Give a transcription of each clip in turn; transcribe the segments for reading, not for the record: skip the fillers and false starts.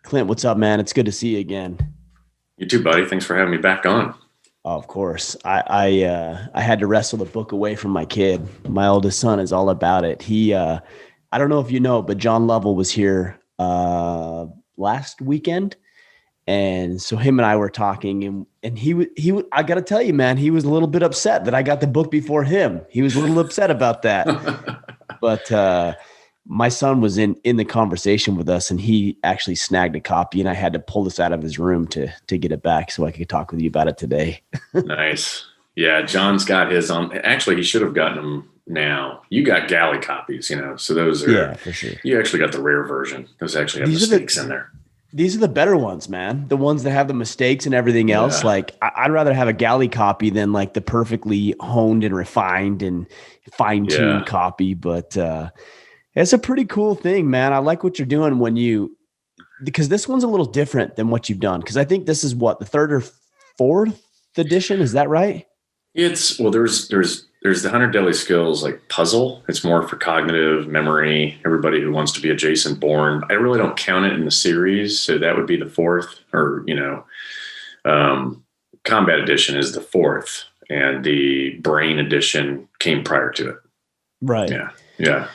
Clint, what's up, man? It's good to see you again. You too, buddy. Thanks for having me back on. Of course, I had to wrestle the book away from my kid. My oldest son is all about it. I don't know if you know, but John Lovell was here last weekend, and so him and I were talking, and I got to tell you, man, he was a little bit upset that I got the book before him. He was a little upset about that, but my son was in the conversation with us, and he actually snagged a copy, and I had to pull this out of his room to get it back so I could talk with you about it today. Nice. Yeah, John's got his on. Actually, he should have gotten them now. You got galley copies, so those Yeah, are, for sure. you actually got the rare version. Those actually have These are mistakes the in there. these are the better ones, man. The ones that have the mistakes and everything else. Yeah. Like I'd rather have a galley copy than like the perfectly honed and refined and fine tuned Yeah. copy. But it's a pretty cool thing, man. I like what you're doing because this one's a little different than what you've done. Because I think this is what the third or fourth edition. Is that right? There's the 100 Deadly Skills like puzzle. It's more for cognitive memory. Everybody who wants to be a Jason Bourne. I really don't count it in the series, so that would be the fourth. Or Combat Edition is the fourth, and the Brain Edition came prior to it. Right. Yeah, yeah,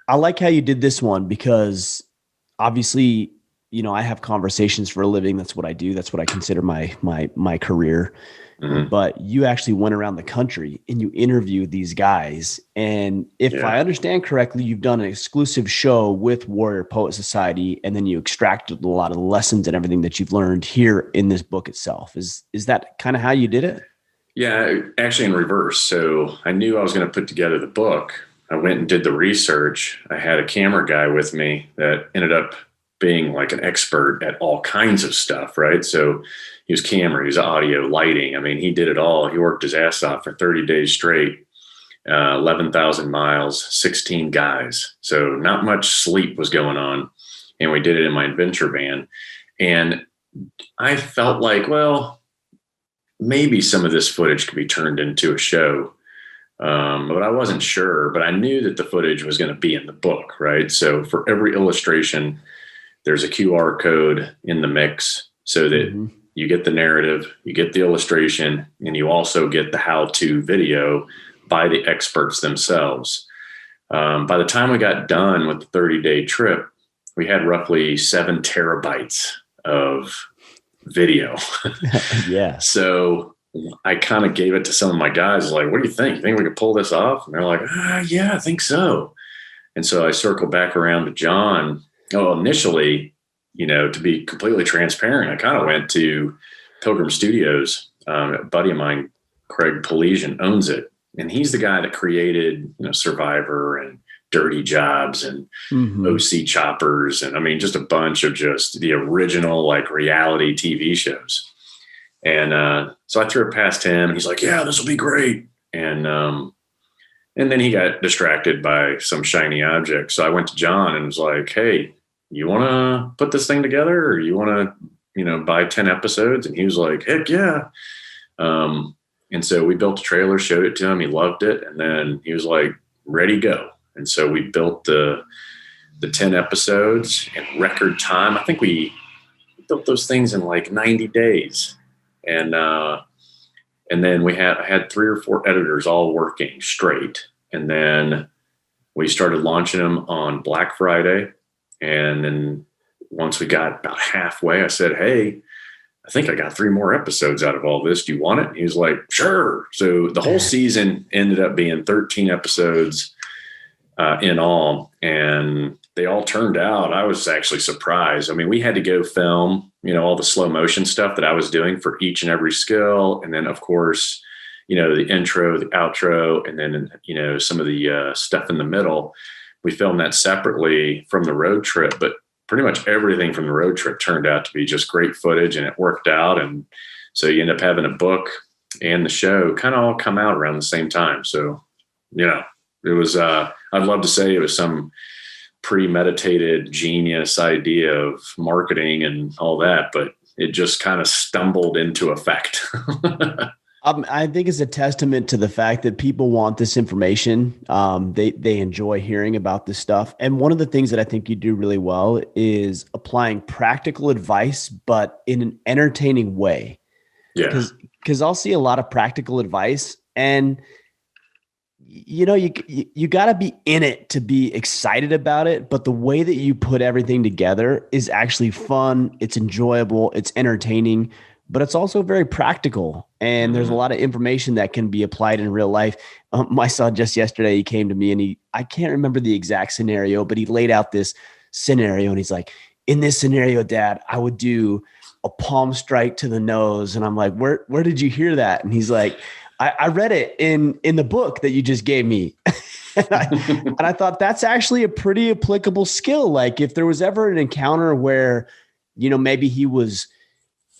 I like how you did this one because obviously, I have conversations for a living. That's what I do. That's what I consider my career. hmm But you actually went around the country and you interviewed these guys. And if I yeah. understand correctly, you've done an exclusive show with Warrior Poet Society, and then you extracted a lot of the lessons and everything that you've learned here in this book itself. Is that kind of how you did it? Yeah, actually in reverse. So I knew I was going to put together the book. I went and did the research. I had a camera guy with me that ended up being like an expert at all kinds of stuff, right? So he was camera, he was audio, lighting. I mean, he did it all. He worked his ass off for 30 days straight, 11,000 miles, 16 guys. So not much sleep was going on. And we did it in my adventure van. And I felt like, well, maybe some of this footage could be turned into a show. But I wasn't sure, but I knew that the footage was going to be in the book, right? So for every illustration, there's a QR code in the mix so that Mm-hmm. you get the narrative, you get the illustration, and you also get the how-to video by the experts themselves. By the time we got done with the 30-day trip, we had roughly 7 terabytes of video. Yeah. So I kind of gave it to some of my guys, like, what do you think? You think we could pull this off? And they're like, yeah, I think so. And so I circled back around to John. Oh, initially, to be completely transparent, I kind of went to Pilgrim Studios. A buddy of mine, Craig Pelesian, owns it. And he's the guy that created, Survivor and Dirty Jobs and Mm-hmm. OC Choppers. And I mean, just a bunch of just the original like reality TV shows. And so I threw it past him, and he's like, "Yeah, this will be great." And then he got distracted by some shiny object. So I went to John and was like, "Hey, you want to put this thing together, or you want to, buy 10 episodes?" And he was like, "Heck yeah!" And so we built a trailer, showed it to him. He loved it, and then he was like, "Ready, go!" And so we built the 10 episodes in record time. I think we built those things in like 90 days. And then I had 3 or 4 editors all working straight. And then we started launching them on Black Friday. And then once we got about halfway, I said, "Hey, I think I got 3 more episodes out of all this. Do you want it?" He was like, "Sure." So the whole season ended up being 13 episodes in all. And they all turned out. I was actually surprised. I mean, we had to go film, all the slow motion stuff that I was doing for each and every skill. And then, of course, the intro, the outro, and then, some of the stuff in the middle. We filmed that separately from the road trip, but pretty much everything from the road trip turned out to be just great footage, and it worked out. And so you end up having a book and the show kind of all come out around the same time. So, it was, I'd love to say it was some premeditated genius idea of marketing and all that, but it just kind of stumbled into effect. I think it's a testament to the fact that people want this information. They enjoy hearing about this stuff. And one of the things that I think you do really well is applying practical advice, but in an entertaining way. Yeah. Because I'll see a lot of practical advice, and you got to be in it to be excited about it. But the way that you put everything together is actually fun. It's enjoyable. It's entertaining, but it's also very practical. And there's a lot of information that can be applied in real life. My son just yesterday, he came to me and I can't remember the exact scenario, but he laid out this scenario and he's like, in this scenario, Dad, I would do a palm strike to the nose. And I'm like, where did you hear that? And he's like, I read it in the book that you just gave me. and I thought that's actually a pretty applicable skill. Like if there was ever an encounter where, maybe he was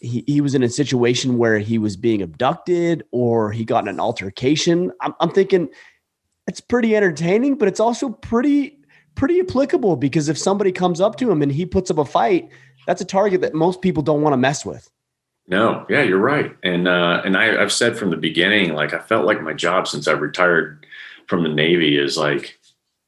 in a situation where he was being abducted or he got in an altercation, I'm thinking it's pretty entertaining, but it's also pretty applicable, because if somebody comes up to him and he puts up a fight, that's a target that most people don't want to mess with. No, yeah, you're right. And I've said from the beginning, like I felt like my job since I retired from the Navy is like,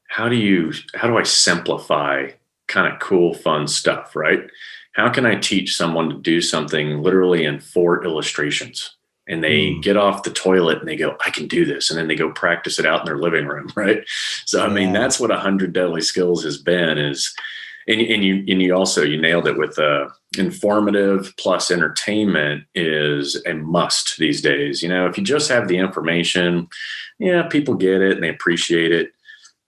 how do I simplify kind of cool, fun stuff, right? How can I teach someone to do something literally in 4 illustrations? And they get off the toilet and they go, I can do this. And then they go practice it out in their living room, right? So, I mean, that's what 100 Deadly Skills has been is, and you also, you nailed it with informative plus entertainment is a must these days. If you just have the information, people get it and they appreciate it,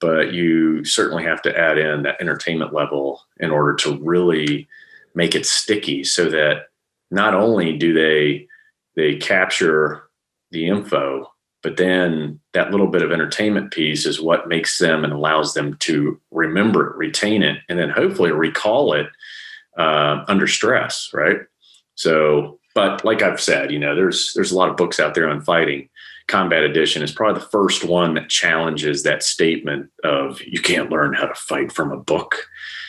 but you certainly have to add in that entertainment level in order to really make it sticky, so that not only do they capture the info, but then that little bit of entertainment piece is what makes them and allows them to remember it, retain it, and then hopefully recall it under stress, right? So, but like I've said, there's a lot of books out there on fighting. Combat Edition is probably the first one that challenges that statement of you can't learn how to fight from a book.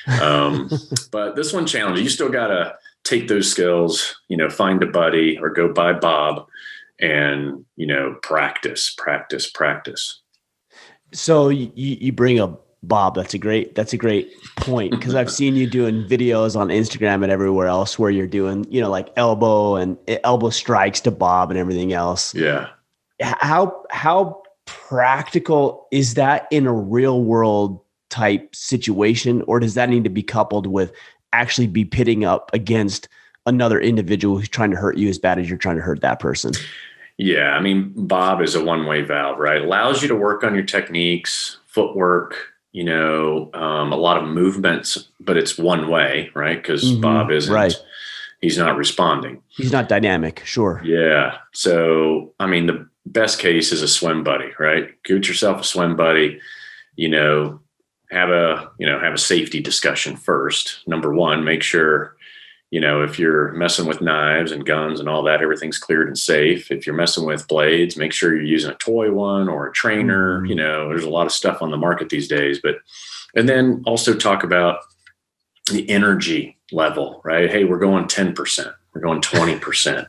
But this one challenges. You still got to take those skills, find a buddy or go buy Bob and, practice. So you bring up Bob. That's a great point, because I've seen you doing videos on Instagram and everywhere else where you're doing, like elbow strikes to Bob and everything else. Yeah. How practical is that in a real world type situation, or does that need to be coupled with actually be pitting up against another individual who's trying to hurt you as bad as you're trying to hurt that person? Yeah. I mean, Bob is a one-way valve, right? Allows you to work on your techniques, footwork, a lot of movements, but it's one way, right? Because Bob isn't, right. He's not responding. He's not dynamic. Sure. Yeah. So, I mean, the best case is a swim buddy, right? Get yourself a swim buddy, have a safety discussion first. Number one, make sure, if you're messing with knives and guns and all that, everything's cleared and safe. If you're messing with blades, make sure you're using a toy one or a trainer. There's a lot of stuff on the market these days, and then also talk about the energy level, right? Hey, we're going 10%. We're going 20%,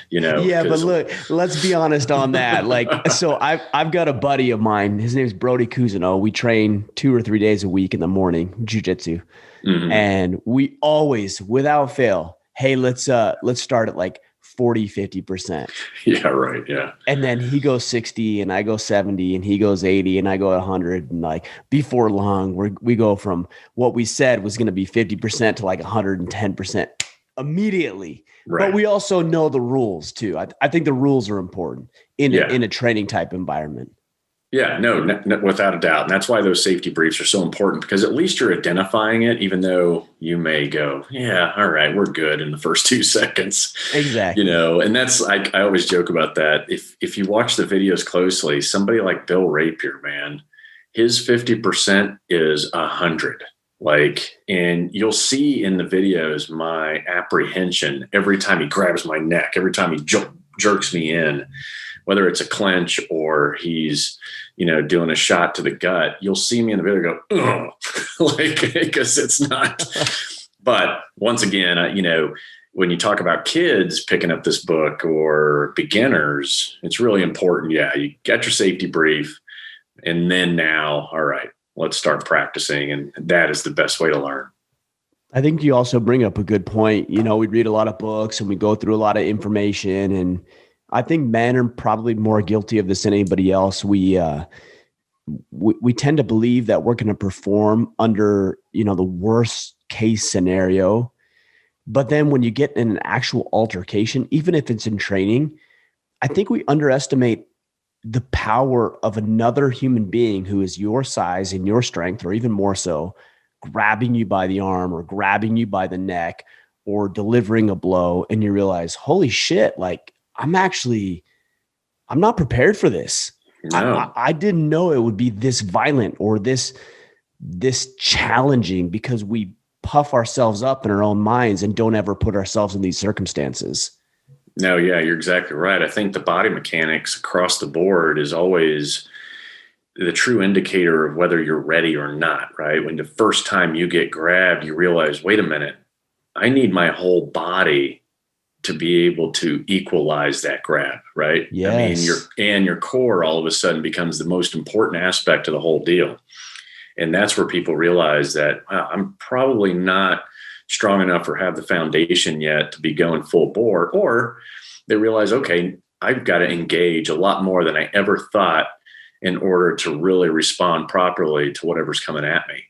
Yeah, but look, let's be honest on that. So I've got a buddy of mine. His name is Brody Cousineau. We train 2 or 3 days a week in the morning, jiu-jitsu. And we always, without fail, hey, let's start at like 40, 50%. Yeah, right. Yeah. And then he goes 60 and I go 70 and he goes 80 and I go 100. And like before long, we go from what we said was going to be 50% to like 110% immediately. Right. But we also know the rules too. I think the rules are important in a training type environment. Yeah, no, without a doubt. And that's why those safety briefs are so important, because at least you're identifying it, even though you may go, yeah, all right, we're good in the first 2 seconds. Exactly. And that's, I always joke about that. If you watch the videos closely, somebody like Bill Rapier, man, his 50% is 100. And you'll see in the videos my apprehension every time he grabs my neck, every time he jerks me in, whether it's a clinch or he's, doing a shot to the gut. You'll see me in the video go, because it's not. But once again, when you talk about kids picking up this book or beginners, it's really important. Yeah, you get your safety brief, and then now, all right, let's start practicing. And that is the best way to learn. I think you also bring up a good point. We read a lot of books and we go through a lot of information, and I think men are probably more guilty of this than anybody else. We tend to believe that we're going to perform under, the worst case scenario. But then when you get in an actual altercation, even if it's in training, I think we underestimate the power of another human being who is your size and your strength, or even more so, grabbing you by the arm or grabbing you by the neck or delivering a blow. And you realize, holy shit, like I'm not prepared for this. No. I didn't know it would be this violent or this challenging, because we puff ourselves up in our own minds and don't ever put ourselves in these circumstances. No, yeah, you're exactly right. I think the body mechanics across the board is always the true indicator of whether you're ready or not, right? When the first time you get grabbed, you realize, wait a minute, I need my whole body to be able to equalize that grab, right? Yes. I mean, your core all of a sudden becomes the most important aspect of the whole deal. And that's where people realize that, wow, I'm probably not strong enough or have the foundation yet to be going full bore. Or they realize, okay, I've got to engage a lot more than I ever thought in order to really respond properly to whatever's coming at me.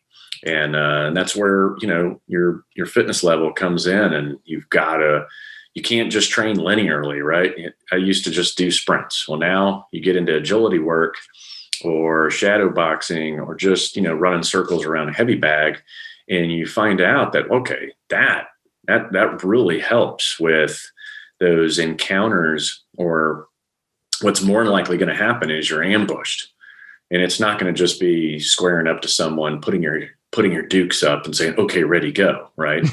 And that's where, your fitness level comes in, and you can't just train linearly, right? I used to just do sprints. Well, now you get into agility work or shadow boxing or just, running circles around a heavy bag. And you find out that, okay, that really helps with those encounters, or what's more than likely going to happen is you're ambushed. And it's not going to just be squaring up to someone, putting your dukes up and saying, okay, ready, go, right?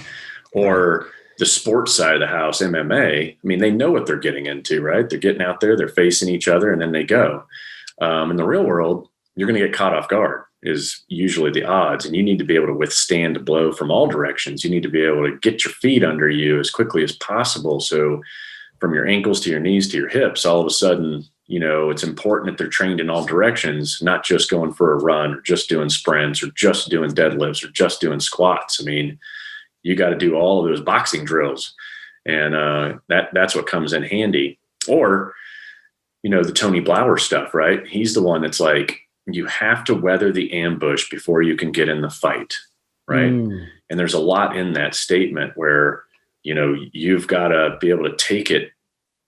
Or the sports side of the house, MMA, I mean, they know what they're getting into, right? They're getting out there, they're facing each other, and then they go. In the real world, you're going to get caught off guard is usually the odds. And you need to be able to withstand a blow from all directions. You need to be able to get your feet under you as quickly as possible. So from your ankles to your knees to your hips, all of a sudden, it's important that they're trained in all directions, not just going for a run or just doing sprints or just doing deadlifts or just doing squats. I mean, you got to do all of those boxing drills. And that's what comes in handy. Or, the Tony Blauer stuff, right? He's the one that's like, you have to weather the ambush before you can get in the fight, right? And there's a lot in that statement where, you've got to be able to take it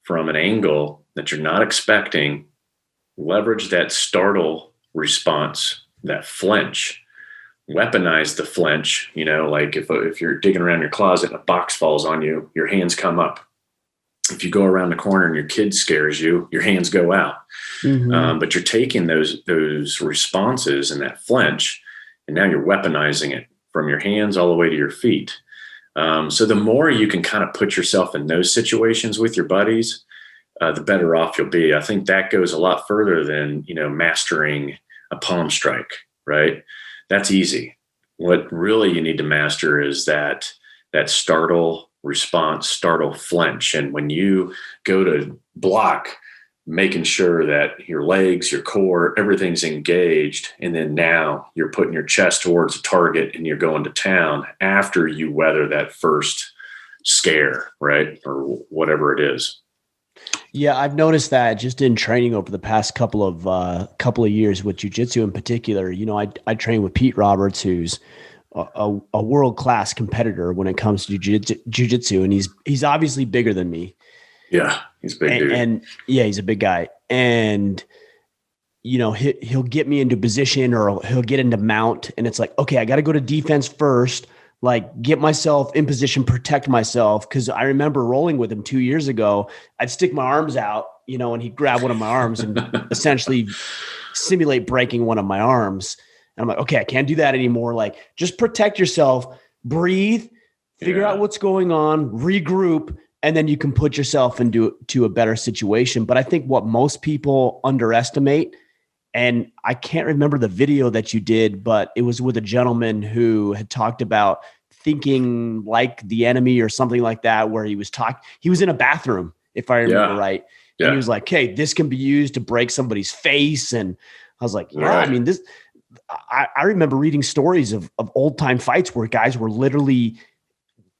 from an angle that you're not expecting, leverage that startle response, that flinch, weaponize the flinch. Like if you're digging around your closet and a box falls on you, your hands come up. If you go around the corner and your kid scares you, your hands go out. Mm-hmm. But you're taking those responses and that flinch, and now you're weaponizing it from your hands all the way to your feet. So the more you can kind of put yourself in those situations with your buddies, the better off you'll be. I think that goes a lot further than, mastering a palm strike, right? That's easy. What really you need to master is that startle response, startle flinch. And when you go to block, making sure that your legs, your core, everything's engaged. And then now you're putting your chest towards a target and you're going to town after you weather that first scare, right? Or whatever it is. Yeah, I've noticed that just in training over the past couple of years with jiu-jitsu in particular. I train with Pete Roberts, who's a world-class competitor when it comes to jiu-jitsu, and he's obviously bigger than me. Yeah, he's a big dude. And yeah, he's a big guy. And he'll get me into position, or he'll get into mount, and it's like, okay, I got to go to defense first, like get myself in position, protect myself. Cause I remember rolling with him 2 years ago. I'd stick my arms out, and he'd grab one of my arms and essentially simulate breaking one of my arms. And I'm like, okay, I can't do that anymore. Like, just protect yourself, breathe, figure out what's going on, regroup, and then you can put yourself into a better situation. But I think what most people underestimate, and I can't remember the video that you did, but it was with a gentleman who had talked about thinking like the enemy or something like that, where he was in a bathroom, if I remember right. And he was like, "Hey, this can be used to break somebody's face." And I was like, yeah, I mean, I remember reading stories of old time fights where guys were literally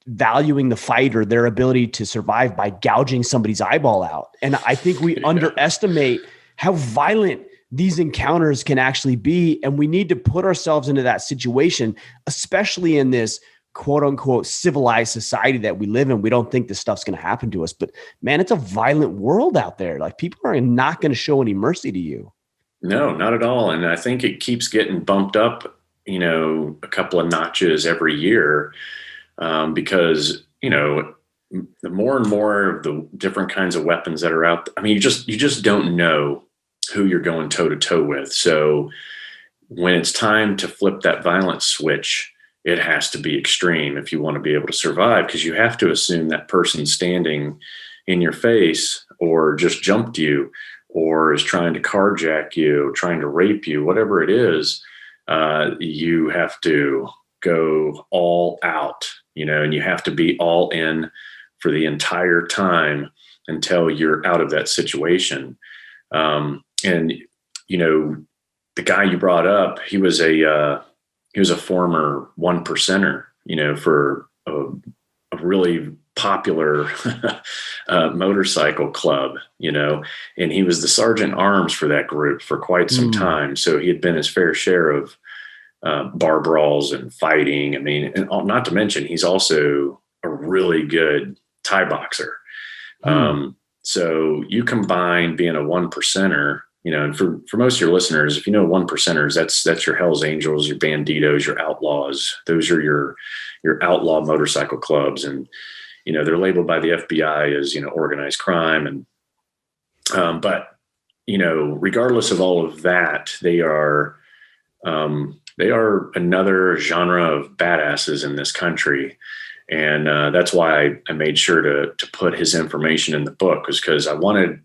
valuing the fight or their ability to survive by gouging somebody's eyeball out. And I think we underestimate how violent these encounters can actually be. And we need to put ourselves into that situation, especially in this quote unquote civilized society that we live in. We don't think this stuff's going to happen to us, but man, it's a violent world out there. Like, people are not going to show any mercy to you. No, not at all. And I think it keeps getting bumped up, a couple of notches every year, because, the more and more of the different kinds of weapons that are out. I mean, you just don't know who you're going toe to toe with. So when it's time to flip that violence switch, it has to be extreme if you want to be able to survive, because you have to assume that person standing in your face or just jumped you or is trying to carjack you, trying to rape you, whatever it is, you have to go all out, and you have to be all in for the entire time until you're out of that situation. And the guy you brought up, he was a former one percenter, for a really popular motorcycle club, and he was the sergeant arms for that group for quite some time. So he had been his fair share of bar brawls and fighting. I mean, and not to mention, he's also a really good Thai boxer. So you combine being a one percenter, and for most of your listeners, if you know one percenters, that's your Hells Angels, your Banditos, your Outlaws. Those are your outlaw motorcycle clubs, and they're labeled by the FBI as organized crime. And but regardless of all of that, they are another genre of badasses in this country. And that's why I made sure to put his information in the book, was because I wanted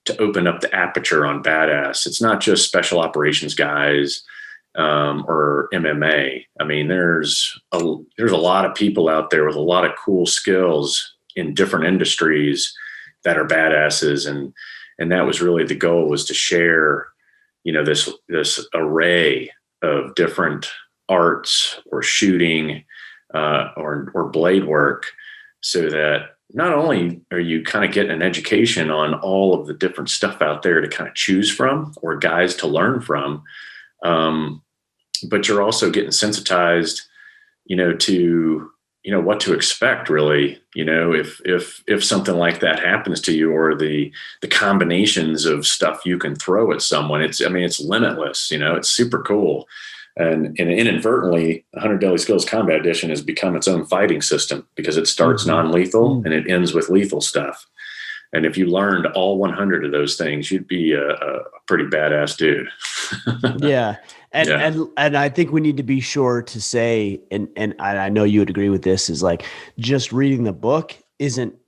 to open up the aperture on badass. It's not just special operations guys or MMA. I mean, there's a lot of people out there with a lot of cool skills in different industries that are badasses. And that was really the goal, was to share, this array of different arts or shooting or blade work, so that not only are you kind of getting an education on all of the different stuff out there to kind of choose from, or guys to learn from, but you're also getting sensitized, to, what to expect, really, if something like that happens to you, or the combinations of stuff you can throw at someone. It's limitless, it's super cool. And inadvertently, 100 Deadly Skills Combat Edition has become its own fighting system, because it starts non-lethal and it ends with lethal stuff. And if you learned all 100 of those things, you'd be a pretty badass dude. Yeah. And I think we need to be sure to say, and I know you would agree with this, is like, just reading the book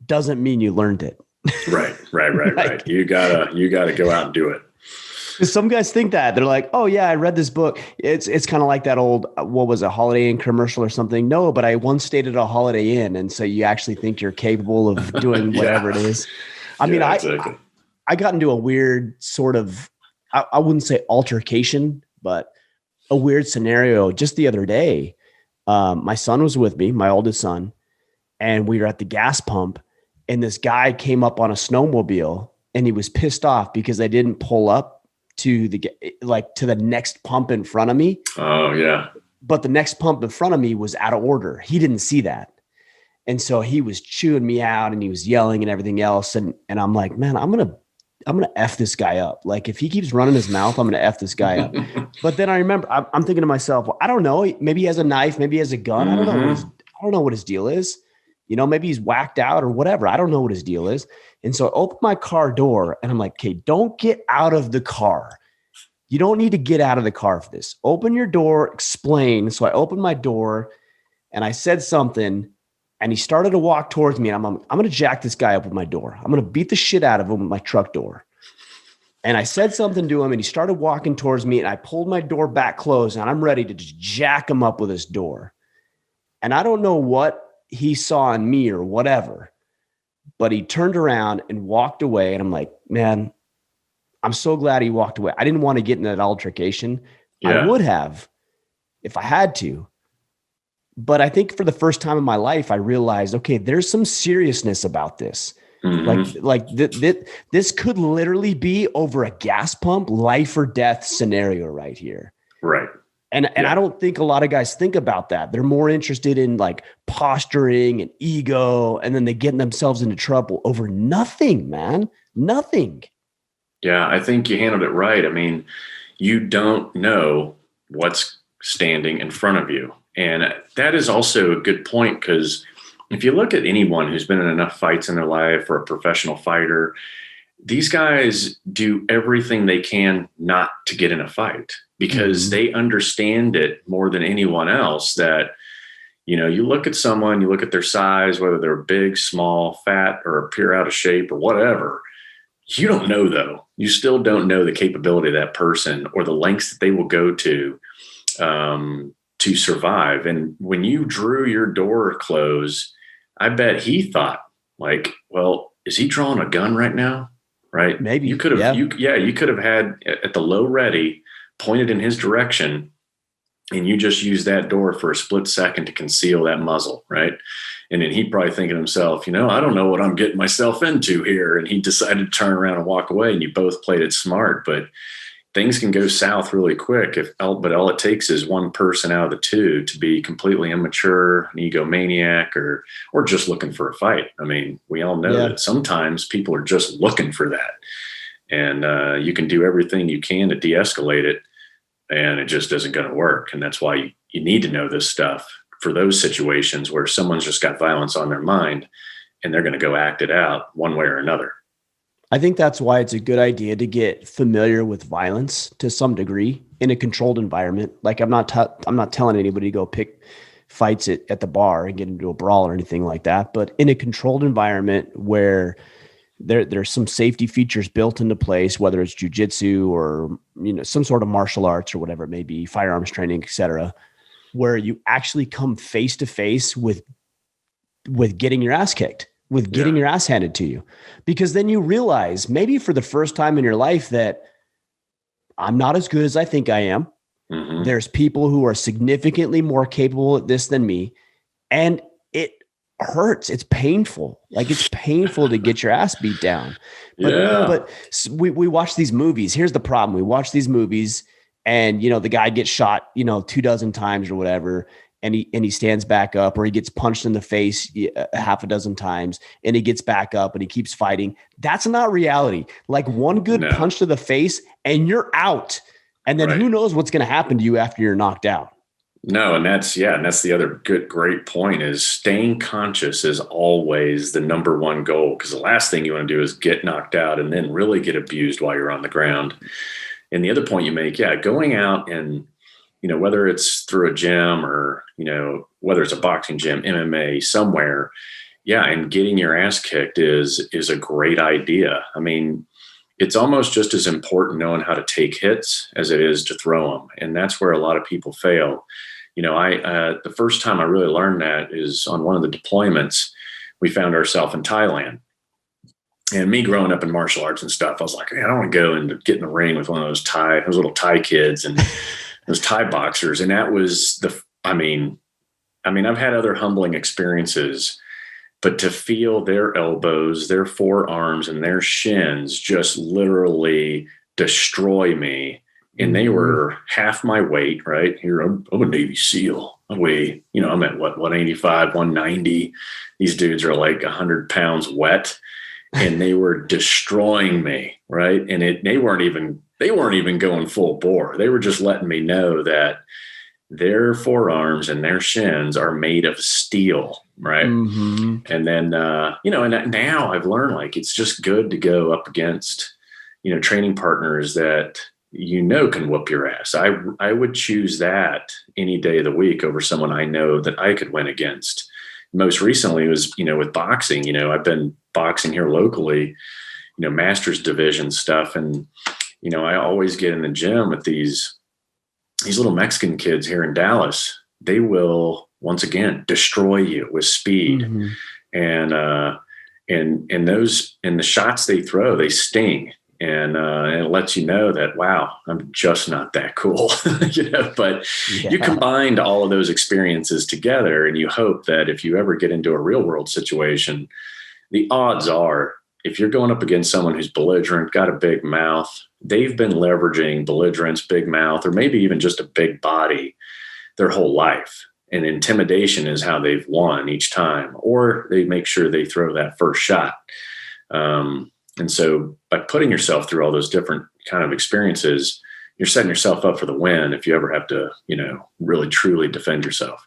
doesn't mean you learned it. Right. Right. You gotta go out and do it. Some guys think that they're like, oh yeah, I read this book. It's kind of like that old, what was a Holiday Inn commercial or something? No, but I once stayed at a Holiday Inn. And so you actually think you're capable of doing whatever it is. I mean, exactly. I got into a weird sort of, I wouldn't say altercation, but a weird scenario just the other day. My son was with me, my oldest son, and we were at the gas pump, and this guy came up on a snowmobile, and he was pissed off because I didn't pull up to the next pump in front of me. Oh yeah. But the next pump in front of me was out of order. He didn't see that. And so he was chewing me out and he was yelling and everything else. And I'm like, man, I'm going to F this guy up. Like, if he keeps running his mouth, I'm going to F this guy up. But then I remember, I'm thinking to myself, well, I don't know. Maybe he has a knife. Maybe he has a gun. I don't know what his deal is. Maybe he's whacked out or whatever. I don't know what his deal is. And so I opened my car door and I'm like, okay, don't get out of the car. You don't need to get out of the car for this. Open your door, explain. So I opened my door and I said something, and he started to walk towards me. And I'm going to jack this guy up with my door. I'm going to beat the shit out of him with my truck door. And I said something to him and he started walking towards me, and I pulled my door back closed, and I'm ready to just jack him up with his door. And I don't know what he saw in me or whatever, but he turned around and walked away. And I'm like, man, I'm so glad he walked away. I didn't want to get in that altercation. I Yeah. would have if I had to. But I think for the first time in my life, I realized, okay, there's some seriousness about this. This could literally be over a gas pump, life or death scenario right here. Right. And I don't think a lot of guys think about that. They're more interested in like posturing and ego, and then they get themselves into trouble over nothing, man. Nothing. Yeah, I think you handled it right. I mean, you don't know what's standing in front of you. And that is also a good point, because if you look at anyone who's been in enough fights in their life or a professional fighter, these guys do everything they can not to get in a fight, because they understand it more than anyone else that, you know, you look at someone, you look at their size, whether they're big, small, fat, or appear out of shape or whatever. You don't know, though. You still don't know the capability of that person or the lengths that they will go to survive. And when you drew your door close, I bet he thought, like, well, is he drawing a gun right now? Right? Maybe you could have, yeah. you could have had at the low ready pointed in his direction, and you just use that door for a split second to conceal that muzzle, right? And then he'd probably think to himself, you know, I don't know what I'm getting myself into here. And he decided to turn around and walk away, and you both played it smart. But things can go south really quick. But all it takes is one person out of the two to be completely immature, an egomaniac, or just looking for a fight. I mean, we all know that sometimes people are just looking for that. And you can do everything you can to de-escalate it, and it just isn't going to work. And that's why you need to know this stuff for those situations where someone's just got violence on their mind and they're going to go act it out one way or another. I think that's why it's a good idea to get familiar with violence to some degree in a controlled environment. Like I'm not telling anybody to go pick fights at the bar and get into a brawl or anything like that, but in a controlled environment where there's some safety features built into place, whether it's jujitsu or, you know, some sort of martial arts or whatever it may be, firearms training, et cetera, where you actually come face to face with getting your ass kicked, with getting your ass handed to you. Because then you realize maybe for the first time in your life that I'm not as good as I think I am. Mm-hmm. There's people who are significantly more capable at this than me. And it hurts. It's painful. Like it's painful to get your ass beat down. But we watch these movies. Here's the problem. We watch these movies and, you know, the guy gets shot, you know, 24 times or whatever. And he stands back up, or he gets punched in the face half a dozen times and he gets back up and he keeps fighting. That's not reality. Like one good punch to the face and you're out. And then who knows what's going to happen to you after you're knocked out. No. And that's the other great point is staying conscious is always the number one goal. Because the last thing you want to do is get knocked out and then really get abused while you're on the ground. And the other point you make, going out and, you know, whether it's through a gym or, you know, whether it's a boxing gym, MMA, somewhere, and getting your ass kicked is a great idea. I mean, it's almost just as important knowing how to take hits as it is to throw them. And that's where a lot of people fail. You know, the first time I really learned that is on one of the deployments. We found ourselves in Thailand. And me growing up in martial arts and stuff, I was like, I don't want to go and get in the ring with one of those little Thai kids and those Thai boxers. And that was I mean, I've had other humbling experiences, but to feel their elbows, their forearms, and their shins just literally destroy me. And they were half my weight, right? Here, I'm a Navy SEAL. I weigh, you know, I'm at 185, 190. These dudes are like 100 pounds wet. And they were destroying me, right? And they weren't even going full bore. They were just letting me know that their forearms and their shins are made of steel, right? Mm-hmm. And then, you know, and now I've learned, like, it's just good to go up against, you know, training partners that, you know, can whoop your ass. I would choose that any day of the week over someone I know that I could win against. Most recently was, you know, with boxing. You know, I've been boxing here locally, you know, masters division stuff. And, you know, I always get in the gym with these little Mexican kids here in Dallas. They will once again, destroy you with speed. Mm-hmm. And the shots they throw, they sting. And it lets you know that, wow, I'm just not that cool, but you Yeah. combined all of those experiences together, and you hope that if you ever get into a real world situation, the odds are, if you're going up against someone who's belligerent, got a big mouth, they've been leveraging belligerence, big mouth, or maybe even just a big body their whole life. And intimidation is how they've won each time, or they make sure they throw that first shot. And so by putting yourself through all those different kind of experiences, you're setting yourself up for the win if you ever have to, really truly defend yourself.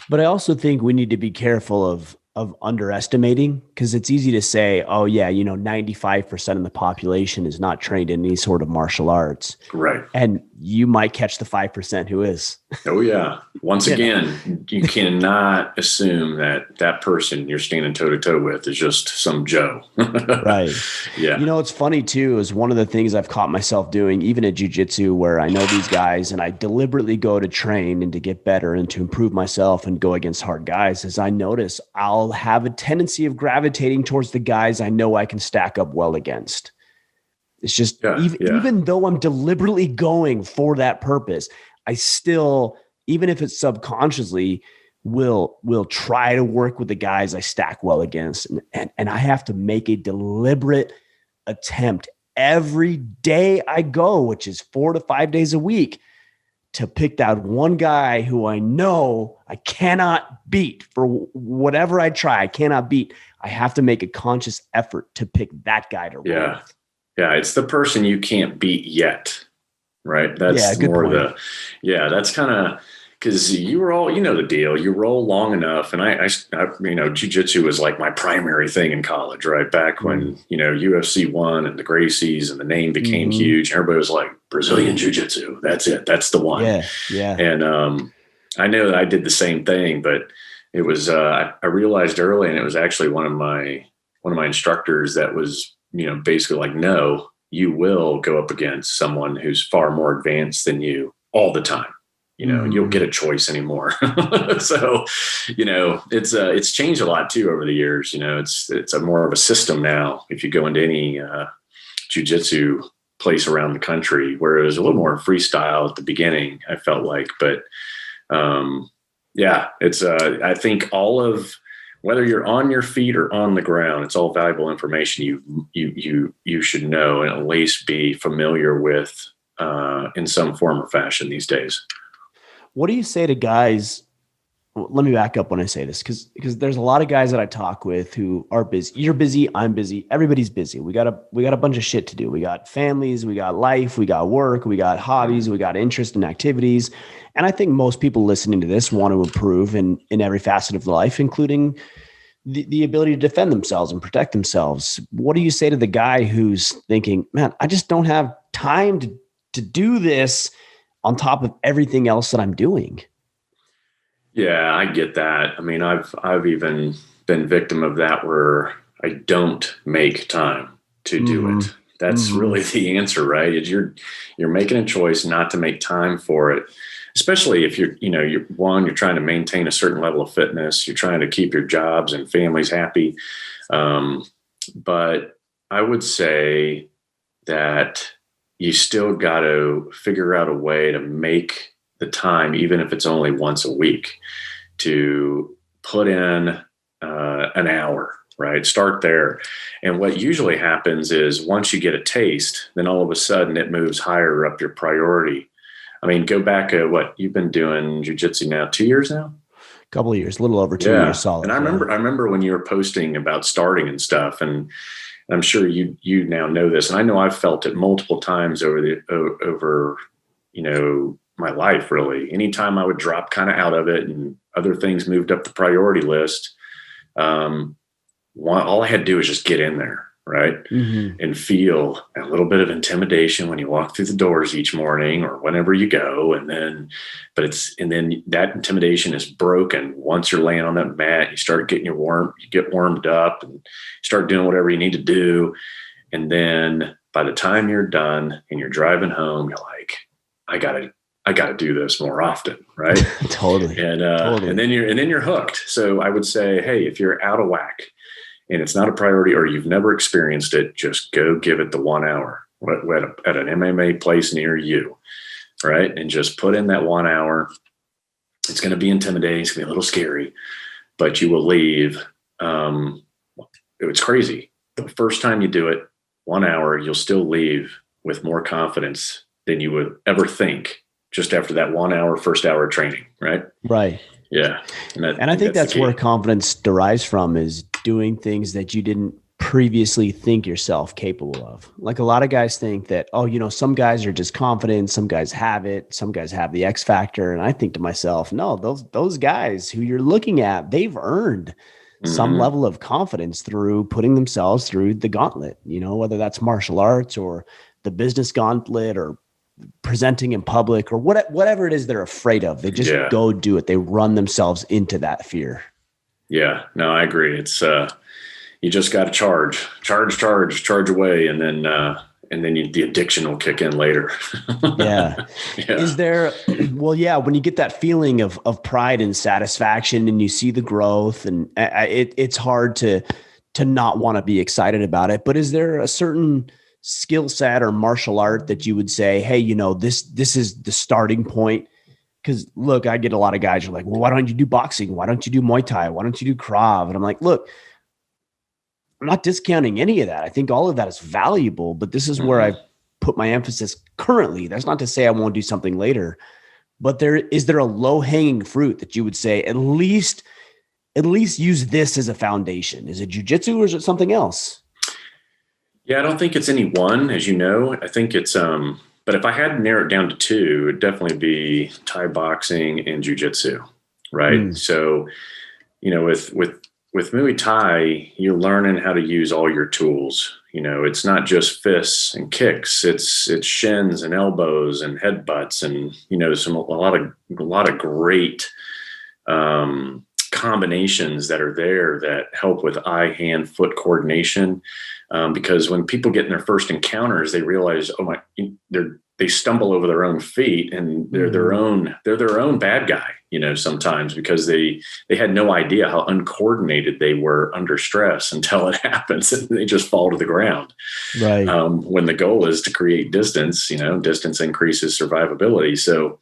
But I also think we need to be careful of underestimating, because it's easy to say, oh yeah, 95% of the population is not trained in any sort of martial arts. Right. And you might catch the 5% who is. Oh yeah. Once again, you cannot assume that person you're standing toe to toe with is just some Joe. Right. Yeah. It's funny too, is one of the things I've caught myself doing, even at jiu-jitsu, where I know these guys and I deliberately go to train and to get better and to improve myself and go against hard guys, is I notice I'll have a tendency of gravitating towards the guys I know I can stack up well against. It's just, even though I'm deliberately going for that purpose, I still, even if it's subconsciously, will try to work with the guys I stack well against. And I have to make a deliberate attempt every day I go, which is 4 to 5 days a week, to pick that one guy who I know I cannot beat. For whatever I try, I cannot beat. I have to make a conscious effort to pick that guy to run with. Yeah, it's the person you can't beat yet, right? That's more point. That's kind of, because you roll, the deal. You roll long enough, and I jiu-jitsu was like my primary thing in college, right? Back when UFC 1 and the Gracies and the name became huge. Everybody was like, Brazilian jiu-jitsu. That's it. That's the one. Yeah. And I know that I did the same thing, but it was I realized early, and it was actually one of my instructors that was basically like, no, you will go up against someone who's far more advanced than you all the time. You don't get a choice anymore. So, it's changed a lot too over the years. It's a more of a system now. If you go into any jiu-jitsu place around the country, where it was a little more freestyle at the beginning, I felt like, but it's I think all of, whether you're on your feet or on the ground, it's all valuable information you should know and at least be familiar with in some form or fashion these days. What do you say to guys? Let me back up when I say this, because there's a lot of guys that I talk with who are busy. You're busy. I'm busy. Everybody's busy. We got a bunch of shit to do. We got families. We got life. We got work. We got hobbies. We got interest and activities. And I think most people listening to this want to improve in every facet of life, including the ability to defend themselves and protect themselves. What do you say to the guy who's thinking, man, I just don't have time to do this on top of everything else that I'm doing? Yeah, I get that. I mean, I've even been victim of that, where I don't make time to do it. That's really the answer, right? You're making a choice not to make time for it, especially if you're trying to maintain a certain level of fitness. You're trying to keep your jobs and families happy. But I would say that you still got to figure out a way to make the time, even if it's only once a week, to put in an hour, right? Start there. And what usually happens is, once you get a taste, then all of a sudden it moves higher up your priority. I mean, go back at what you've been doing jiu-jitsu now, 2 years now? A couple of years, a little over 2 years solid. And I remember when you were posting about starting and stuff, and I'm sure you now know this, and I know I've felt it multiple times over my life, really. Anytime I would drop kind of out of it and other things moved up the priority list, all I had to do was just get in there, right? And feel a little bit of intimidation when you walk through the doors each morning or whenever you go. And then that intimidation is broken once you're laying on that mat. You start getting you get warmed up and start doing whatever you need to do. And then by the time you're done and you're driving home, you're like, I I got to do this more often. Right. Totally. And then you're hooked. So I would say, hey, if you're out of whack and it's not a priority or you've never experienced it, just go give it the 1 hour at an MMA place near you. Right. And just put in that 1 hour. It's going to be intimidating. It's going to be a little scary, but you will leave. It's crazy. The first time you do it, 1 hour, you'll still leave with more confidence than you would ever think just after that 1 hour, first hour of training. Right. Right. Yeah. And I think that's where confidence derives from, is doing things that you didn't previously think yourself capable of. Like a lot of guys think that, some guys are just confident. Some guys have it. Some guys have the X factor. And I think to myself, no, those guys who you're looking at, they've earned some level of confidence through putting themselves through the gauntlet, whether that's martial arts or the business gauntlet or presenting in public or whatever it is they're afraid of. They just go do it. They run themselves into that fear. Yeah, no, I agree. It's, you just got to charge away. And then the addiction will kick in later. Yeah. Is there, when you get that feeling of pride and satisfaction and you see the growth, and it's hard to not want to be excited about it, but is there a certain skill set or martial art that you would say, hey, this is the starting point? Because look, I get a lot of guys who are like, well, why don't you do boxing? Why don't you do Muay Thai? Why don't you do Krav? And I'm like, look, I'm not discounting any of that. I think all of that is valuable, but this is where I put my emphasis currently. That's not to say I won't do something later, but is there a low hanging fruit that you would say, at least use this as a foundation? Is it jujitsu or is it something else? Yeah, I don't think it's any one, as you know. I think it's, but if I had to narrow it down to two, it'd definitely be Thai boxing and jujitsu, right? So, with Muay Thai, you're learning how to use all your tools. It's not just fists and kicks. It's shins and elbows and headbutts and, a lot of great combinations that are there that help with eye, hand, foot coordination. Because when people get in their first encounters, they realize, they stumble over their own feet and they're their own bad guy, sometimes because they had no idea how uncoordinated they were under stress until it happens and they just fall to the ground. Right. When the goal is to create distance, distance increases survivability. So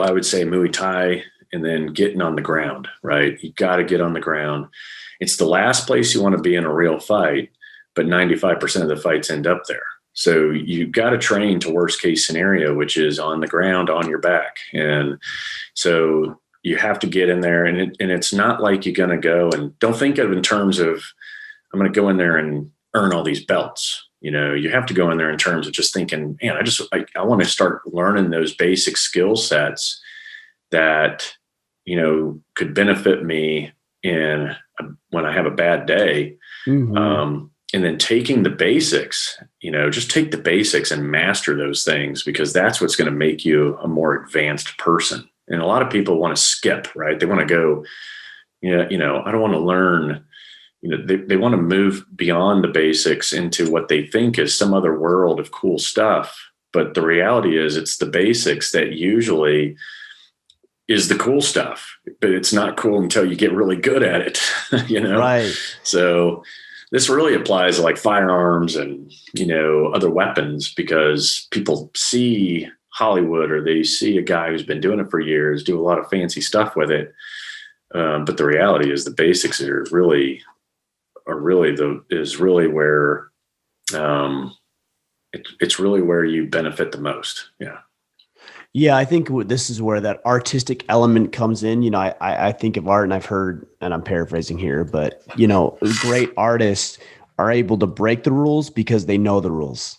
I would say Muay Thai and then getting on the ground, right? You got to get on the ground. It's the last place you want to be in a real fight, but 95% of the fights end up there. So you got to train to worst case scenario, which is on the ground, on your back. And so you have to get in there, and it's not like you're going to go and don't think of it in terms of, I'm going to go in there and earn all these belts. You have to go in there in terms of just thinking, man, I want to start learning those basic skill sets that, could benefit me when I have a bad day. And then taking the basics, just take the basics and master those things, because that's what's going to make you a more advanced person. And a lot of people want to skip, right? They want to go, I don't want to learn, they want to move beyond the basics into what they think is some other world of cool stuff. But the reality is it's the basics that usually is the cool stuff, but it's not cool until you get really good at it, Right. So this really applies to like firearms and, other weapons, because people see Hollywood or they see a guy who's been doing it for years, do a lot of fancy stuff with it. But the reality is the basics is really where, it's really where you benefit the most. Yeah. Yeah, I think this is where that artistic element comes in. I think of art, and I've heard, and I'm paraphrasing here, but, great artists are able to break the rules because they know the rules.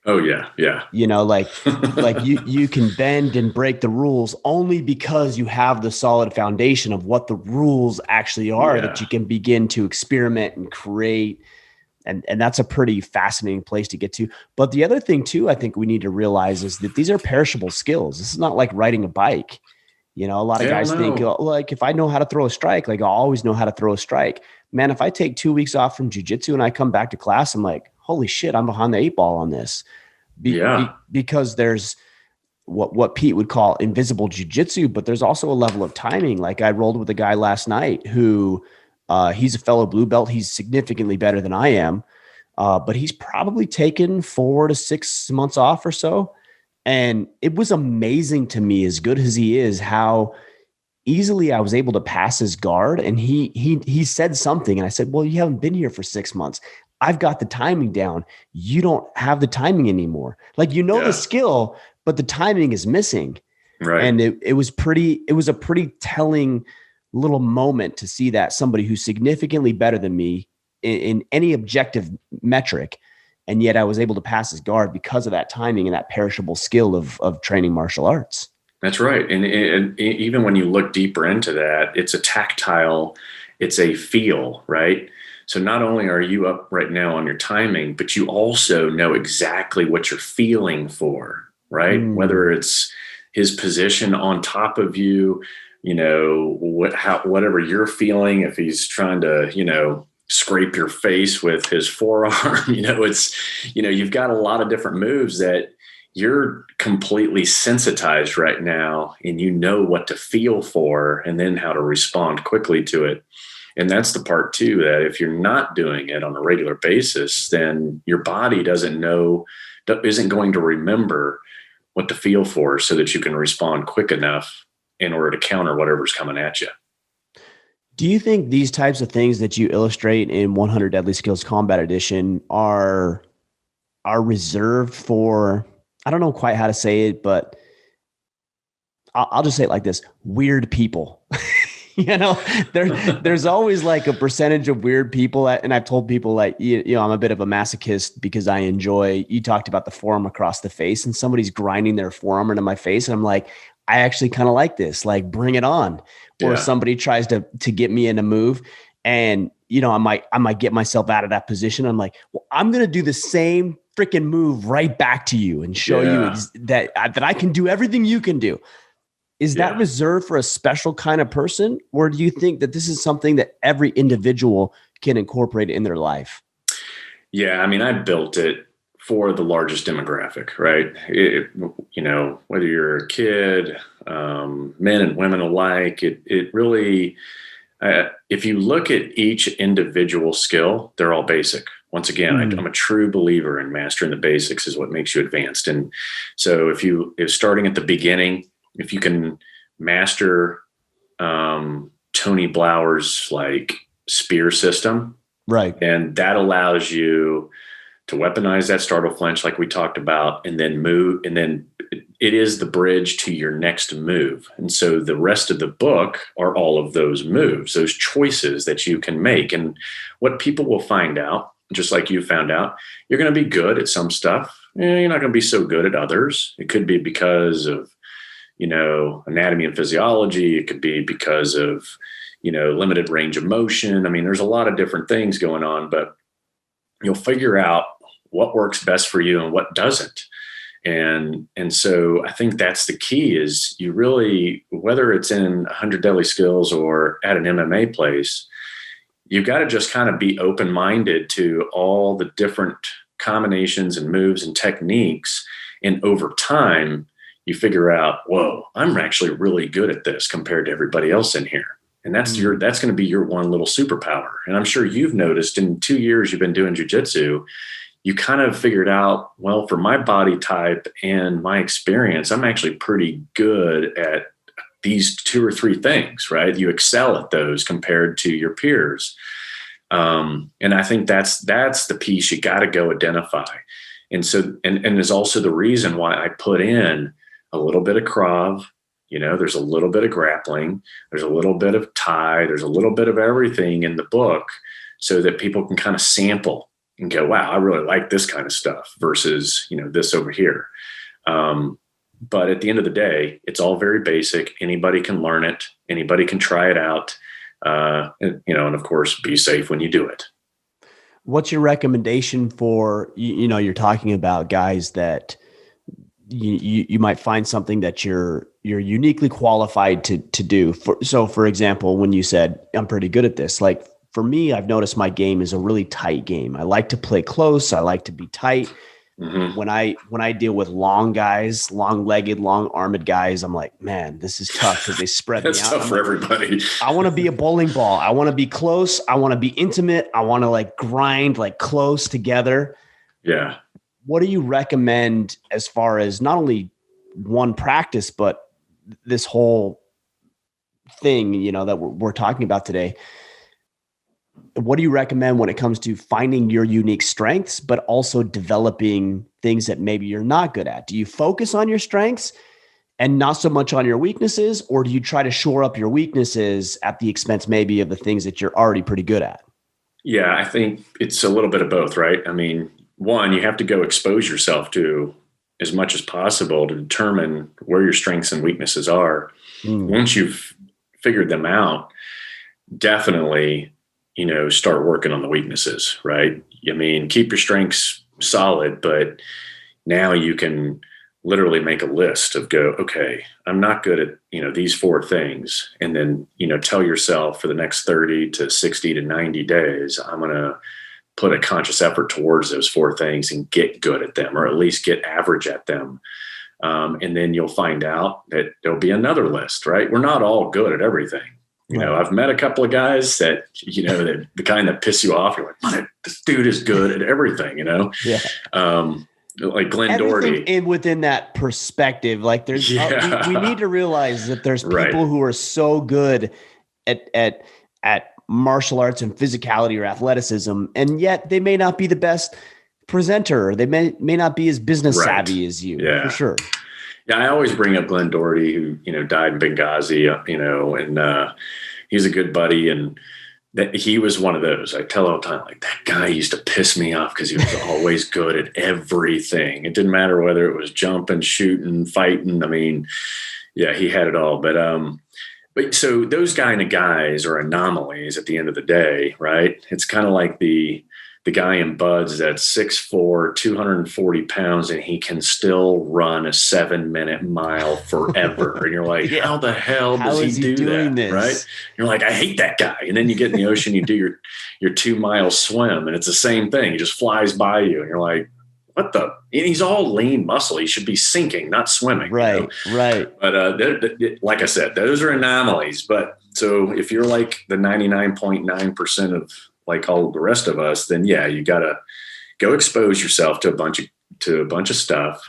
Oh, yeah. Yeah. Like you can bend and break the rules only because you have the solid foundation of what the rules actually are, that you can begin to experiment and create. And that's a pretty fascinating place to get to. But the other thing too, I think we need to realize is that these are perishable skills. This is not like riding a bike. A lot of guys think, like, if I know how to throw a strike, like I'll always know how to throw a strike. Man, if I take 2 weeks off from jiu-jitsu and I come back to class, I'm like, holy shit, I'm behind the 8 ball on this. Because there's what Pete would call invisible jujitsu, but there's also a level of timing. Like I rolled with a guy last night who he's a fellow blue belt. He's significantly better than I am, but he's probably taken 4 to 6 months off or so. And it was amazing to me, as good as he is, how easily I was able to pass his guard. And he said something, and I said, well, you haven't been here for 6 months. I've got the timing down. You don't have the timing anymore. Like, the skill, but the timing is missing. Right. And it was a pretty telling little moment to see that somebody who's significantly better than me in any objective metric. And yet I was able to pass his guard because of that timing and that perishable skill of training martial arts. That's right. And even when you look deeper into that, it's a tactile, it's a feel, right? So not only are you up right now on your timing, but you also know exactly what you're feeling for, right? Whether it's his position on top of you, whatever you're feeling, if he's trying to, scrape your face with his forearm, you've got a lot of different moves that you're completely sensitized right now, and you know what to feel for and then how to respond quickly to it. And that's the part too, that if you're not doing it on a regular basis, then your body isn't going to remember what to feel for so that you can respond quick enough in order to counter whatever's coming at you. Do you think these types of things that you illustrate in 100 Deadly Skills Combat Edition are reserved for, I don't know quite how to say it, but I'll just say it like this: weird people? There's always like a percentage of weird people. And I've told people, like, I'm a bit of a masochist because I enjoy, you talked about the forearm across the face, and somebody's grinding their forearm into my face. And I'm like, I actually kind of like this, like, bring it on. Or somebody tries to get me in a move, and, I might get myself out of that position. I'm like, well, I'm going to do the same freaking move right back to you and show you that I can do everything you can do. Is that reserved for a special kind of person? Or do you think that this is something that every individual can incorporate in their life? Yeah. I mean, I built it for the largest demographic, right? Whether you're a kid, men and women alike, it really, if you look at each individual skill, they're all basic. Once again, I'm a true believer in mastering the basics is what makes you advanced. And so if starting at the beginning, if you can master Tony Blauer's like spear system, right, and that allows you to weaponize that startle flinch like we talked about, and then move, and then it is the bridge to your next move. And so the rest of the book are all of those moves, those choices that you can make. And what people will find out, just like you found out, you're going to be good at some stuff. You're not going to be so good at others. It could be because of anatomy and physiology. It could be because of, limited range of motion. I mean, there's a lot of different things going on, but you'll figure out what works best for you and what doesn't. And so I think that's the key, is you really, whether it's in 100 Deadly Skills or at an MMA place, you've got to just kind of be open-minded to all the different combinations and moves and techniques. And over time, you figure out, whoa, I'm actually really good at this compared to everybody else in here. And that's that's going to be your one little superpower. And I'm sure you've noticed in 2 years you've been doing jiu-jitsu, you kind of figured out, well, for my body type and my experience, I'm actually pretty good at these 2 or 3 things, right? You excel at those compared to your peers. And I think that's the piece you got to go identify. And so, and is also the reason why I put in a little bit of Krav, there's a little bit of grappling, there's a little bit of Thai, there's a little bit of everything in the book, so that people can kind of sample and go, wow, I really like this kind of stuff versus, this over here. But at the end of the day, it's all very basic. Anybody can learn it. Anybody can try it out. And of course, be safe when you do it. What's your recommendation for, you're talking about guys that you might find something that you're uniquely qualified to do. So for example, when you said, I'm pretty good at this, like for me, I've noticed my game is a really tight game. I like to play close. I like to be tight. Mm-hmm. When I deal with long guys, long-legged, long-armed guys, I'm like, man, this is tough because they spread me out. That's tough for like, everybody. I want to be a bowling ball. I want to be close. I want to be intimate. I want to like grind like close together. Yeah. What do you recommend as far as not only one practice, but this whole thing, you know, that we're talking about today? What do you recommend when it comes to finding your unique strengths, but also developing things that maybe you're not good at? Do you focus on your strengths and not so much on your weaknesses, or do you try to shore up your weaknesses at the expense maybe of the things that you're already pretty good at? Yeah, I think it's a little bit of both, right? I mean, one, you have to go expose yourself to as much as possible to determine where your strengths and weaknesses are. Once you've figured them out, definitely, you know, start working on the weaknesses, right? I mean, keep your strengths solid, but now you can literally make a list of okay, I'm not good at, you know, these 4 things. And then, you know, tell yourself for the next 30 to 60 to 90 days, I'm going to put a conscious effort towards those 4 things and get good at them, or at least get average at them. And then you'll find out that there'll be another list, right? We're not all good at everything. You know, I've met a couple of guys that, you know, that the kind that piss you off. You're like, this dude is good at everything, you know? Yeah. Like Glenn Doherty. And within that perspective, like there's, we need to realize that there's people who are so good at martial arts and physicality or athleticism, and yet they may not be the best presenter. They may not be as business savvy as you, for sure. Yeah, I always bring up Glenn Doherty, who, you know, died in Benghazi, you know, and he's a good buddy, and that he was one of those. I tell all the time, like, that guy used to piss me off because he was always good at everything. It didn't matter whether it was jumping, shooting, fighting. I mean, yeah, he had it all. But so those kind of guys are anomalies at the end of the day, right? It's kind of like the guy in Buds that's 6'4", 240 pounds, and he can still run a 7-minute mile forever. And you're like, how the hell does he do that? This? Right? You're like, I hate that guy. And then you get in the ocean, you do your 2-mile swim, and it's the same thing. He just flies by you, and you're like, what the? And he's all lean muscle. He should be sinking, not swimming. Right, you know? Right. But like I said, those are anomalies. But so if you're like the 99.9% of like all the rest of us, then yeah, you got to go expose yourself to a bunch of stuff,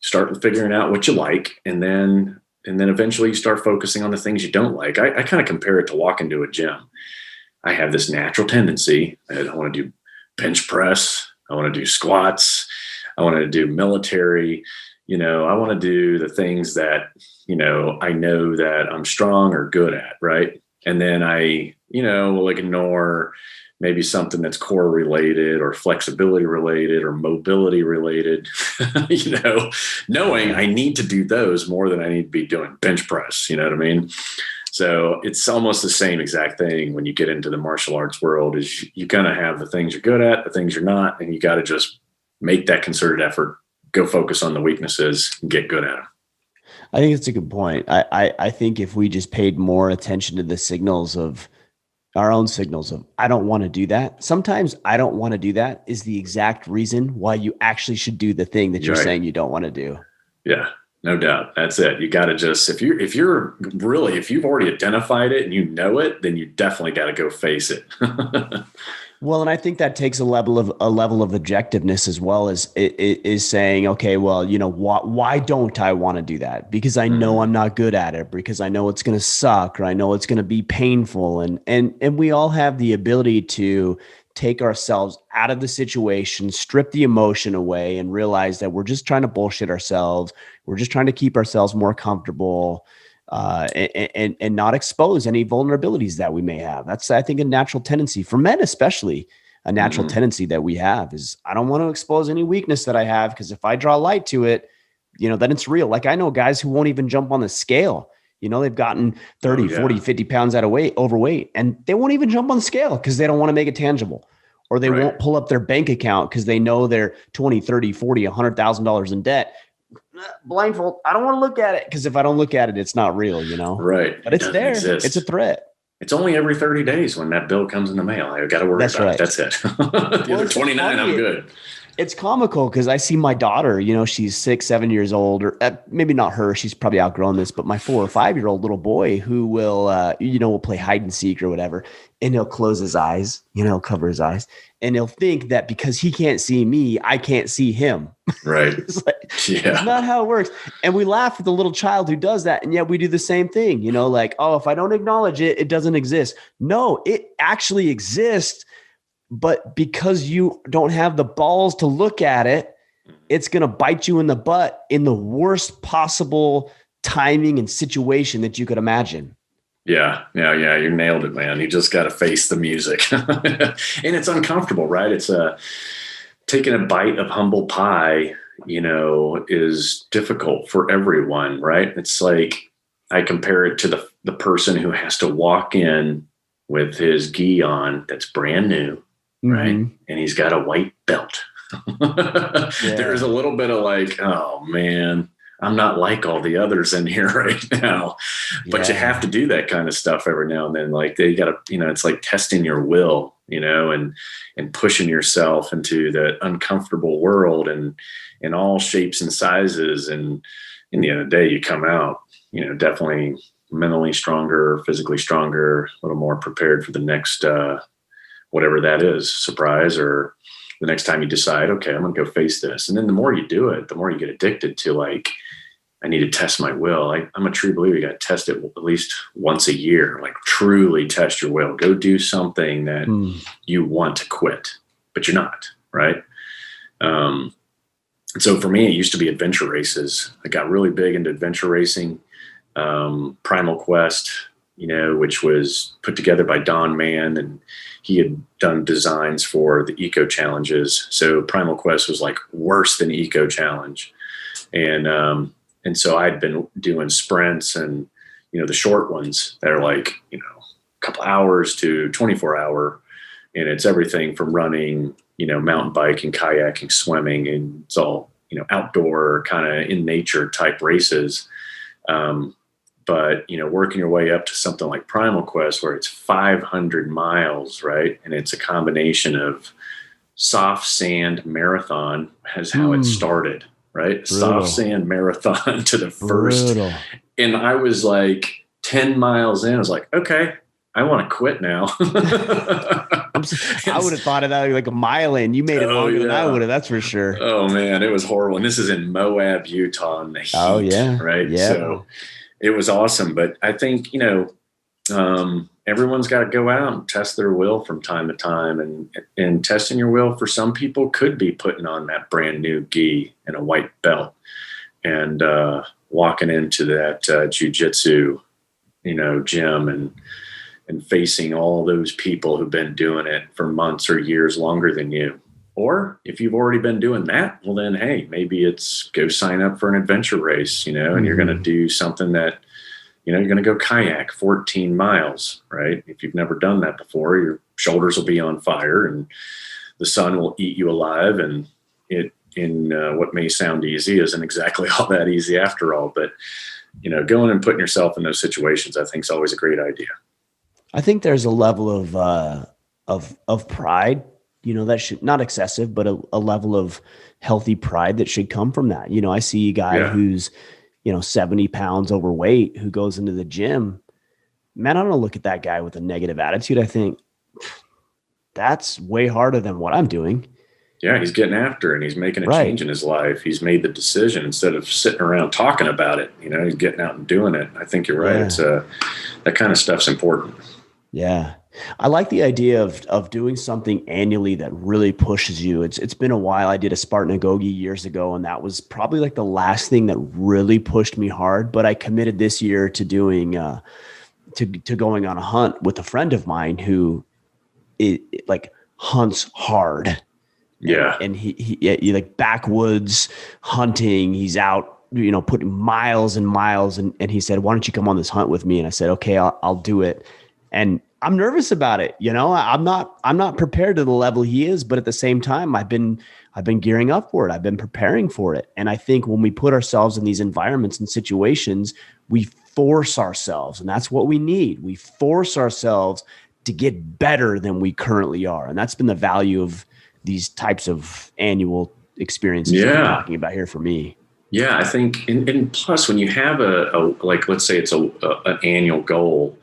start figuring out what you like. And then eventually you start focusing on the things you don't like. I kind of compare it to walking to a gym. I have this natural tendency. I want to do bench press. I want to do squats. I want to do military. You know, I want to do the things that, you know that I'm strong or good at. Right. And then I, you know, will ignore maybe something that's core related or flexibility related or mobility related, you know, knowing I need to do those more than I need to be doing bench press. You know what I mean? So it's almost the same exact thing when you get into the martial arts world. Is you kind of have the things you're good at, the things you're not, and you got to just make that concerted effort, go focus on the weaknesses and get good at them. I think it's a good point. I think if we just paid more attention to the signals of our own signals of, I don't want to do that. Sometimes I don't want to do that is the exact reason why you actually should do the thing that you're saying you don't want to do. Yeah, no doubt. That's it. You got to just, if you've already identified it and you know it, then you definitely got to go face it. Well, and I think that takes a level of objectiveness as well as is saying, okay, well, you know, why don't I want to do that? Because I know I'm not good at it, because I know it's going to suck, or I know it's going to be painful. And we all have the ability to take ourselves out of the situation, strip the emotion away, and realize that we're just trying to bullshit ourselves. We're just trying to keep ourselves more comfortable. And not expose any vulnerabilities that we may have. That's, I think, a natural tendency for men, especially a natural tendency that we have is, I don't want to expose any weakness that I have, because if I draw light to it, you know, then it's real. Like I know guys who won't even jump on the scale. You know, they've gotten 30, 40, 50 pounds overweight, and they won't even jump on the scale because they don't want to make it tangible, or they won't pull up their bank account because they know they're 20, 30, 40, $100,000 in debt. Blindfold. I don't want to look at it, because if I don't look at it, it's not real, you know? Right. But it's there. Exist. It's a threat. It's only every 30 days when that bill comes in the mail. I got to worry about it. That's it. The other 29, I'm good. It's comical because I see my daughter, she's 6, 7 years old, or maybe not her. She's probably outgrown this, but my 4 or 5 year old little boy who will play hide and seek or whatever. And he'll close his eyes, he'll cover his eyes and he'll think that because he can't see me, I can't see him. Right. It's not how it works. And we laugh at the little child who does that. And yet we do the same thing, like, oh, if I don't acknowledge it, it doesn't exist. No, it actually exists. But because you don't have the balls to look at it, it's going to bite you in the butt in the worst possible timing and situation that you could imagine. Yeah. You nailed it, man. You just got to face the music. And it's uncomfortable, right? It's taking a bite of humble pie, is difficult for everyone, right? It's like I compare it to the person who has to walk in with his gi on that's brand new. Right. Mm-hmm. And he's got a white belt. There's a little bit of like, oh man, I'm not like all the others in here right now. But you have to do that kind of stuff every now and then. Like they got to, it's like testing your will, and pushing yourself into that uncomfortable world and in all shapes and sizes. And in the end of the day, you come out, definitely mentally stronger, physically stronger, a little more prepared for the next, whatever that is, surprise, or the next time you decide, okay, I'm going to go face this. And then the more you do it, the more you get addicted to like, I need to test my will. I'm a true believer. You got to test it at least once a year, like truly test your will. Go do something that you want to quit, but you're not, right? And so for me, it used to be adventure races. I got really big into adventure racing, Primal Quest, which was put together by Don Mann, and he had done designs for the Eco Challenges. So Primal Quest was like worse than Eco Challenge. And so I'd been doing sprints and, the short ones that are like, a couple hours to 24-hour. And it's everything from running, mountain biking, kayaking, swimming, and it's all, outdoor kind of in nature type races. But, working your way up to something like Primal Quest, where it's 500 miles, right? And it's a combination of soft sand marathon is how it started, right? Brutal. Soft sand marathon to the first. Brutal. And I was like 10 miles in. I was like, okay, I want to quit now. I would have thought of that like a mile in. You made it longer than I would have. That's for sure. Oh, man, it was horrible. And this is in Moab, Utah in the heat, right? Yeah. So it was awesome. But I think, everyone's got to go out and test their will from time to time. And testing your will for some people could be putting on that brand new gi and a white belt and walking into that jujitsu, gym and facing all those people who've been doing it for months or years longer than you. Or if you've already been doing that, well then, hey, maybe it's go sign up for an adventure race, and you're going to do something that, you're going to go kayak 14 miles, right? If you've never done that before, your shoulders will be on fire and the sun will eat you alive. And what may sound easy isn't exactly all that easy after all. But, going and putting yourself in those situations, I think is always a great idea. I think there's a level of pride, that should not excessive, but a level of healthy pride that should come from that. I see a guy who's, 70 pounds overweight who goes into the gym. Man, I don't look at that guy with a negative attitude. I think that's way harder than what I'm doing. Yeah, he's getting after it and he's making a change in his life. He's made the decision instead of sitting around talking about it. He's getting out and doing it. I think you're right. Yeah. It's that kind of stuff's important. Yeah. I like the idea of doing something annually that really pushes you. It's been a while. I did a Spartan Agoge years ago, and that was probably like the last thing that really pushed me hard. But I committed this year to doing to going on a hunt with a friend of mine who like hunts hard. Yeah, and he like backwoods hunting. He's out, putting miles and miles. And he said, "Why don't you come on this hunt with me?" And I said, "Okay, I'll do it." And I'm nervous about it. I'm not prepared to the level he is, but at the same time, I've been gearing up for it. I've been preparing for it. And I think when we put ourselves in these environments and situations, we force ourselves, and that's what we need. We force ourselves to get better than we currently are. And that's been the value of these types of annual experiences that you're talking about here for me. Yeah, I think, and plus when you have a like, let's say it's an annual goal,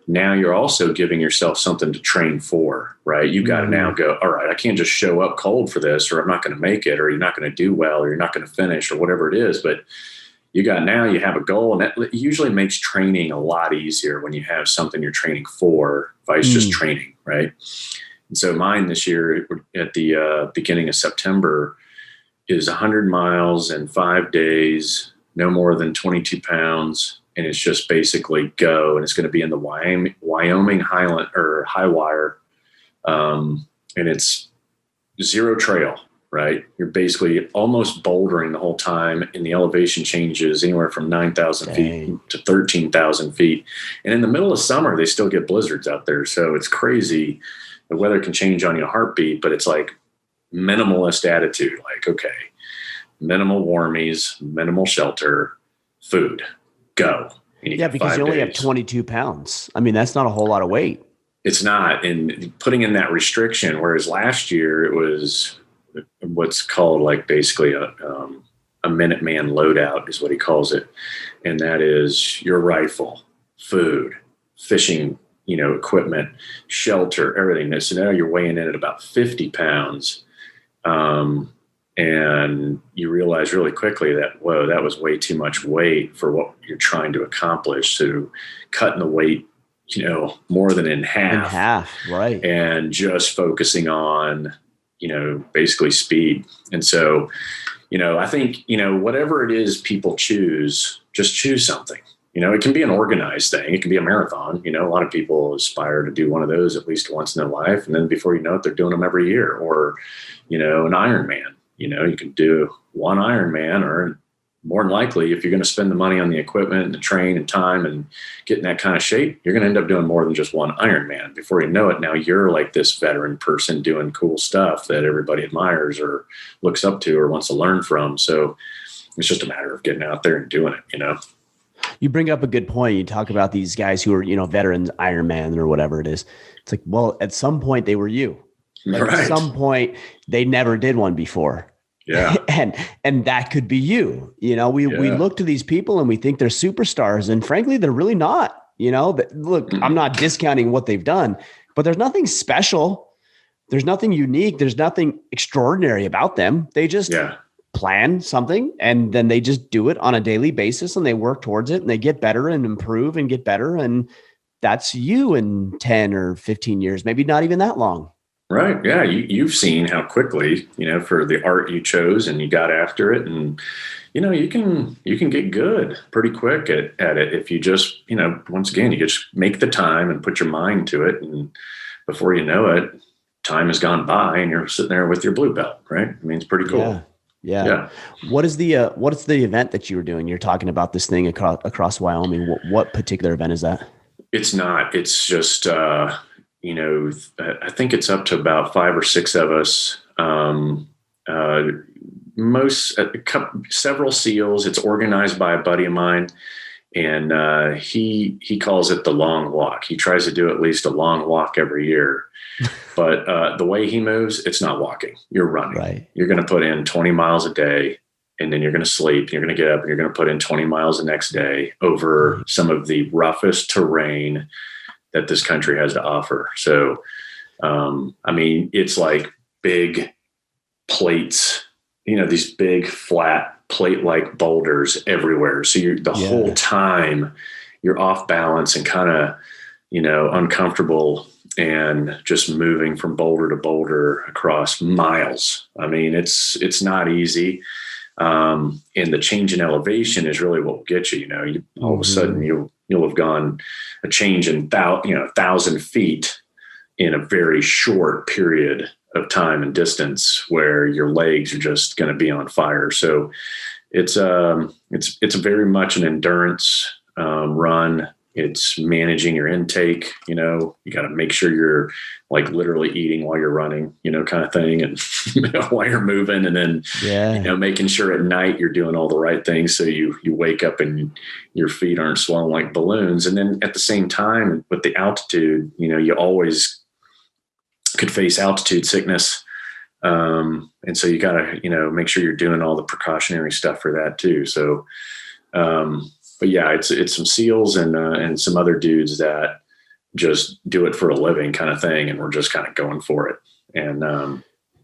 now you're also giving yourself something to train for, right? You got to now go, all right, I can't just show up cold for this, or I'm not going to make it, or you're not going to do well, or you're not going to finish, or whatever it is. But you have a goal, and that usually makes training a lot easier when you have something you're training for, vice just training, right? And so mine this year at the beginning of September is 100 miles in 5 days, no more than 22 pounds. And it's just basically go. And it's going to be in the Wyoming Highland or high wire. And it's zero trail, right? You're basically almost bouldering the whole time. And the elevation changes anywhere from 9,000 feet to 13,000 feet. And in the middle of summer, they still get blizzards out there. So it's crazy. The weather can change on you in a heartbeat, but it's like minimalist attitude. Like, okay, minimal warmies, minimal shelter, food, go. Because you only have 22 pounds. I mean, that's not a whole lot of weight. It's not. And putting in that restriction, whereas last year it was what's called like basically a Minuteman loadout is what he calls it. And that is your rifle, food, fishing, equipment, shelter, everything. So now you're weighing in at about 50 pounds. And you realize really quickly that, whoa, that was way too much weight for what you're trying to accomplish. So cutting the weight, more than in half. Right. And just focusing on, basically speed. And so, I think, whatever it is people choose, just choose something. It can be an organized thing. It can be a marathon. A lot of people aspire to do one of those at least once in their life. And then before you know it, they're doing them every year. Or, an Ironman. You can do one Ironman, or more than likely, if you're going to spend the money on the equipment and the train and time and get in that kind of shape, you're going to end up doing more than just one Ironman. Before you know it, now you're like this veteran person doing cool stuff that everybody admires or looks up to or wants to learn from. So it's just a matter of getting out there and doing it, You bring up a good point. You talk about these guys who are, veterans, Ironman or whatever it is. It's like, well, at some point they were you. Like right. At some point they never did one before. Yeah. And that could be you. We look to these people and we think they're superstars, and frankly, they're really not. Look, I'm not discounting what they've done, but there's nothing special. There's nothing unique. There's nothing extraordinary about them. They just plan something and then they just do it on a daily basis, and they work towards it, and they get better and improve and get better. And that's you in 10 or 15 years, maybe not even that long. Right. Yeah. You've seen how quickly, for the art you chose and you got after it. And, you can get good pretty quick at it. If you just, once again, you just make the time and put your mind to it. And before you know it, time has gone by and you're sitting there with your blue belt. Right. I mean, it's pretty cool. Yeah. What is the event that you were doing? You're talking about this thing across Wyoming. What particular event is that? It's not, it's just, I think it's up to about 5 or 6 of us. Several SEALs. It's organized by a buddy of mine, and he calls it the long walk. He tries to do at least a long walk every year, but the way he moves, it's not walking. You're running. Right. You're going to put in 20 miles a day, and then you're going to sleep. You're going to get up, and you're going to put in 20 miles the next day over some of the roughest terrain that this country has to offer. So, it's like big plates, these big flat plate-like boulders everywhere. So whole time you're off balance and kind of, uncomfortable and just moving from boulder to boulder across miles. I mean, it's not easy. And the change in elevation is really what will get you, all of a sudden you'll have gone a change in 1,000 feet in a very short period of time and distance where your legs are just going to be on fire. So it's very much an endurance run. It's managing your intake. You got to make sure you're like literally eating while you're running, kind of thing, and while you're moving, and then making sure at night you're doing all the right things so you wake up and your feet aren't swollen like balloons. And then at the same time with the altitude, you always could face altitude sickness. And so you got to, make sure you're doing all the precautionary stuff for that too. So, but yeah, it's some SEALs and some other dudes that just do it for a living kind of thing. And we're just kind of going for it. And,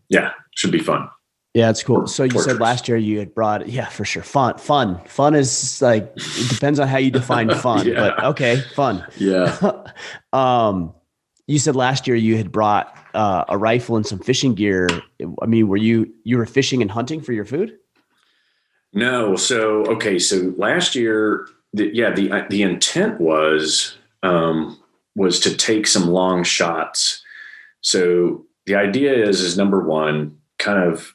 yeah, should be fun. Yeah, it's cool. So you said last year you had brought, yeah, for sure. Fun is like, it depends on how you define fun, Yeah. but okay, fun. Yeah. You said last year you had brought a rifle and some fishing gear. I mean, you were fishing and hunting for your food? No. So last year, the intent was to take some long shots. So the idea is number one, kind of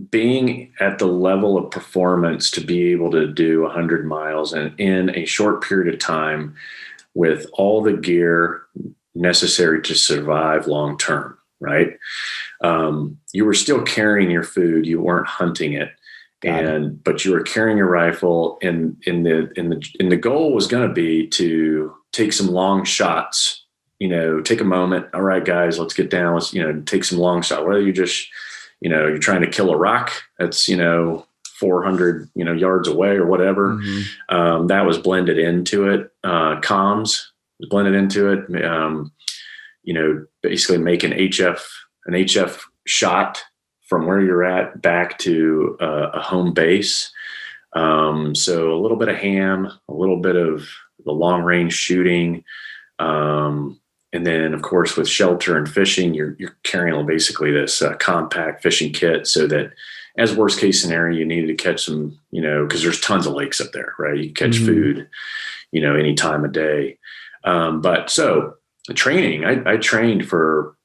being at the level of performance to be able to do 100 miles and in a short period of time with all the gear necessary to survive long term, right? You were still carrying your food, you weren't hunting it, but you were carrying your rifle, and the goal was going to be to take some long shots. Take a moment. All right, guys, let's get down. Let's take some long shots. Whether you just you're trying to kill a rock that's 400 yards away or whatever. Mm-hmm. That was blended into it. Comms was blended into it. Basically make an HF shot from where you're at back to a home base. So a little bit of ham, a little bit of the long range shooting. And then, of course, with shelter and fishing, you're carrying basically this compact fishing kit, so that as worst case scenario, you needed to catch some, because there's tons of lakes up there, right? You catch food, any time of day. But so the training, I trained for,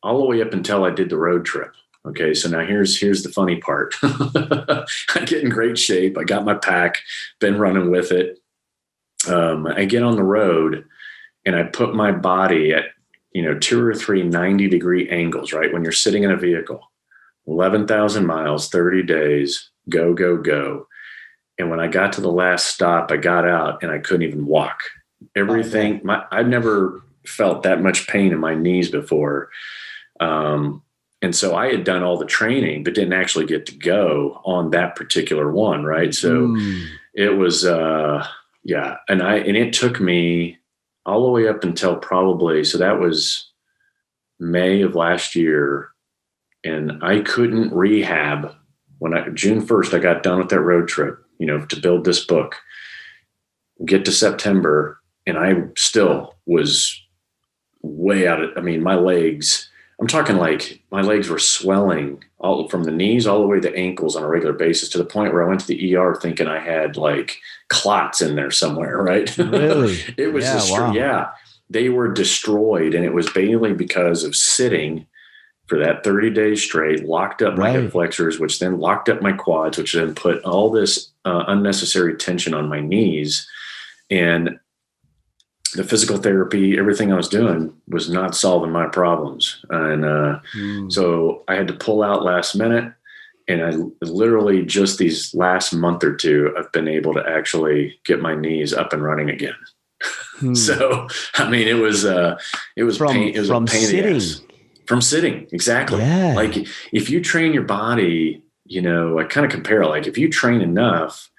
all the way up until I did the road trip. Okay, so now here's the funny part. I get in great shape. I got my pack, been running with it. I get on the road. And I put my body at, 2 or 3 90-degree angles, right? When you're sitting in a vehicle, 11,000 miles, 30 days, go, go, go. And when I got to the last stop, I got out and I couldn't even walk. Everything, I've never felt that much pain in my knees before. And so I had done all the training, but didn't actually get to go on that particular one, right? So it was, and it took me all the way up until probably, so that was May of last year, and I couldn't rehab June 1st, I got done with that road trip, to build this book, get to September, and I still was way my legs, I'm talking like my legs were swelling all from the knees all the way to the ankles on a regular basis, to the point where I went to the ER thinking I had like clots in there somewhere. Right. Really? It was they were destroyed. And it was mainly because of sitting for that 30 days straight, locked up my hip flexors, which then locked up my quads, which then put all this unnecessary tension on my knees. And the physical therapy, everything I was doing was not solving my problems. And so I had to pull out last minute. And I literally just these last month or two, I've been able to actually get my knees up and running again. So, it was pain. It was from sitting. From sitting. Exactly. Yeah. Like if you train your body, I kind of compare, like if you train enough,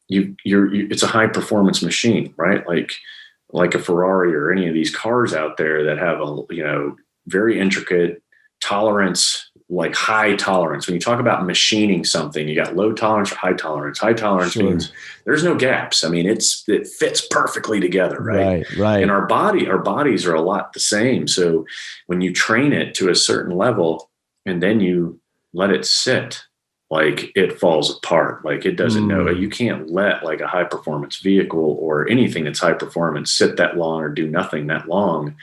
it's a high performance machine, right? Like a Ferrari or any of these cars out there that have a, very intricate tolerance, like high tolerance. When you talk about machining something, you got low tolerance or high tolerance. High tolerance means there's no gaps. It fits perfectly together. Right. And our bodies are a lot the same. So when you train it to a certain level and then you let it sit, like it falls apart. Like it doesn't know. You can't let like a high performance vehicle or anything that's high performance sit that long or do nothing that long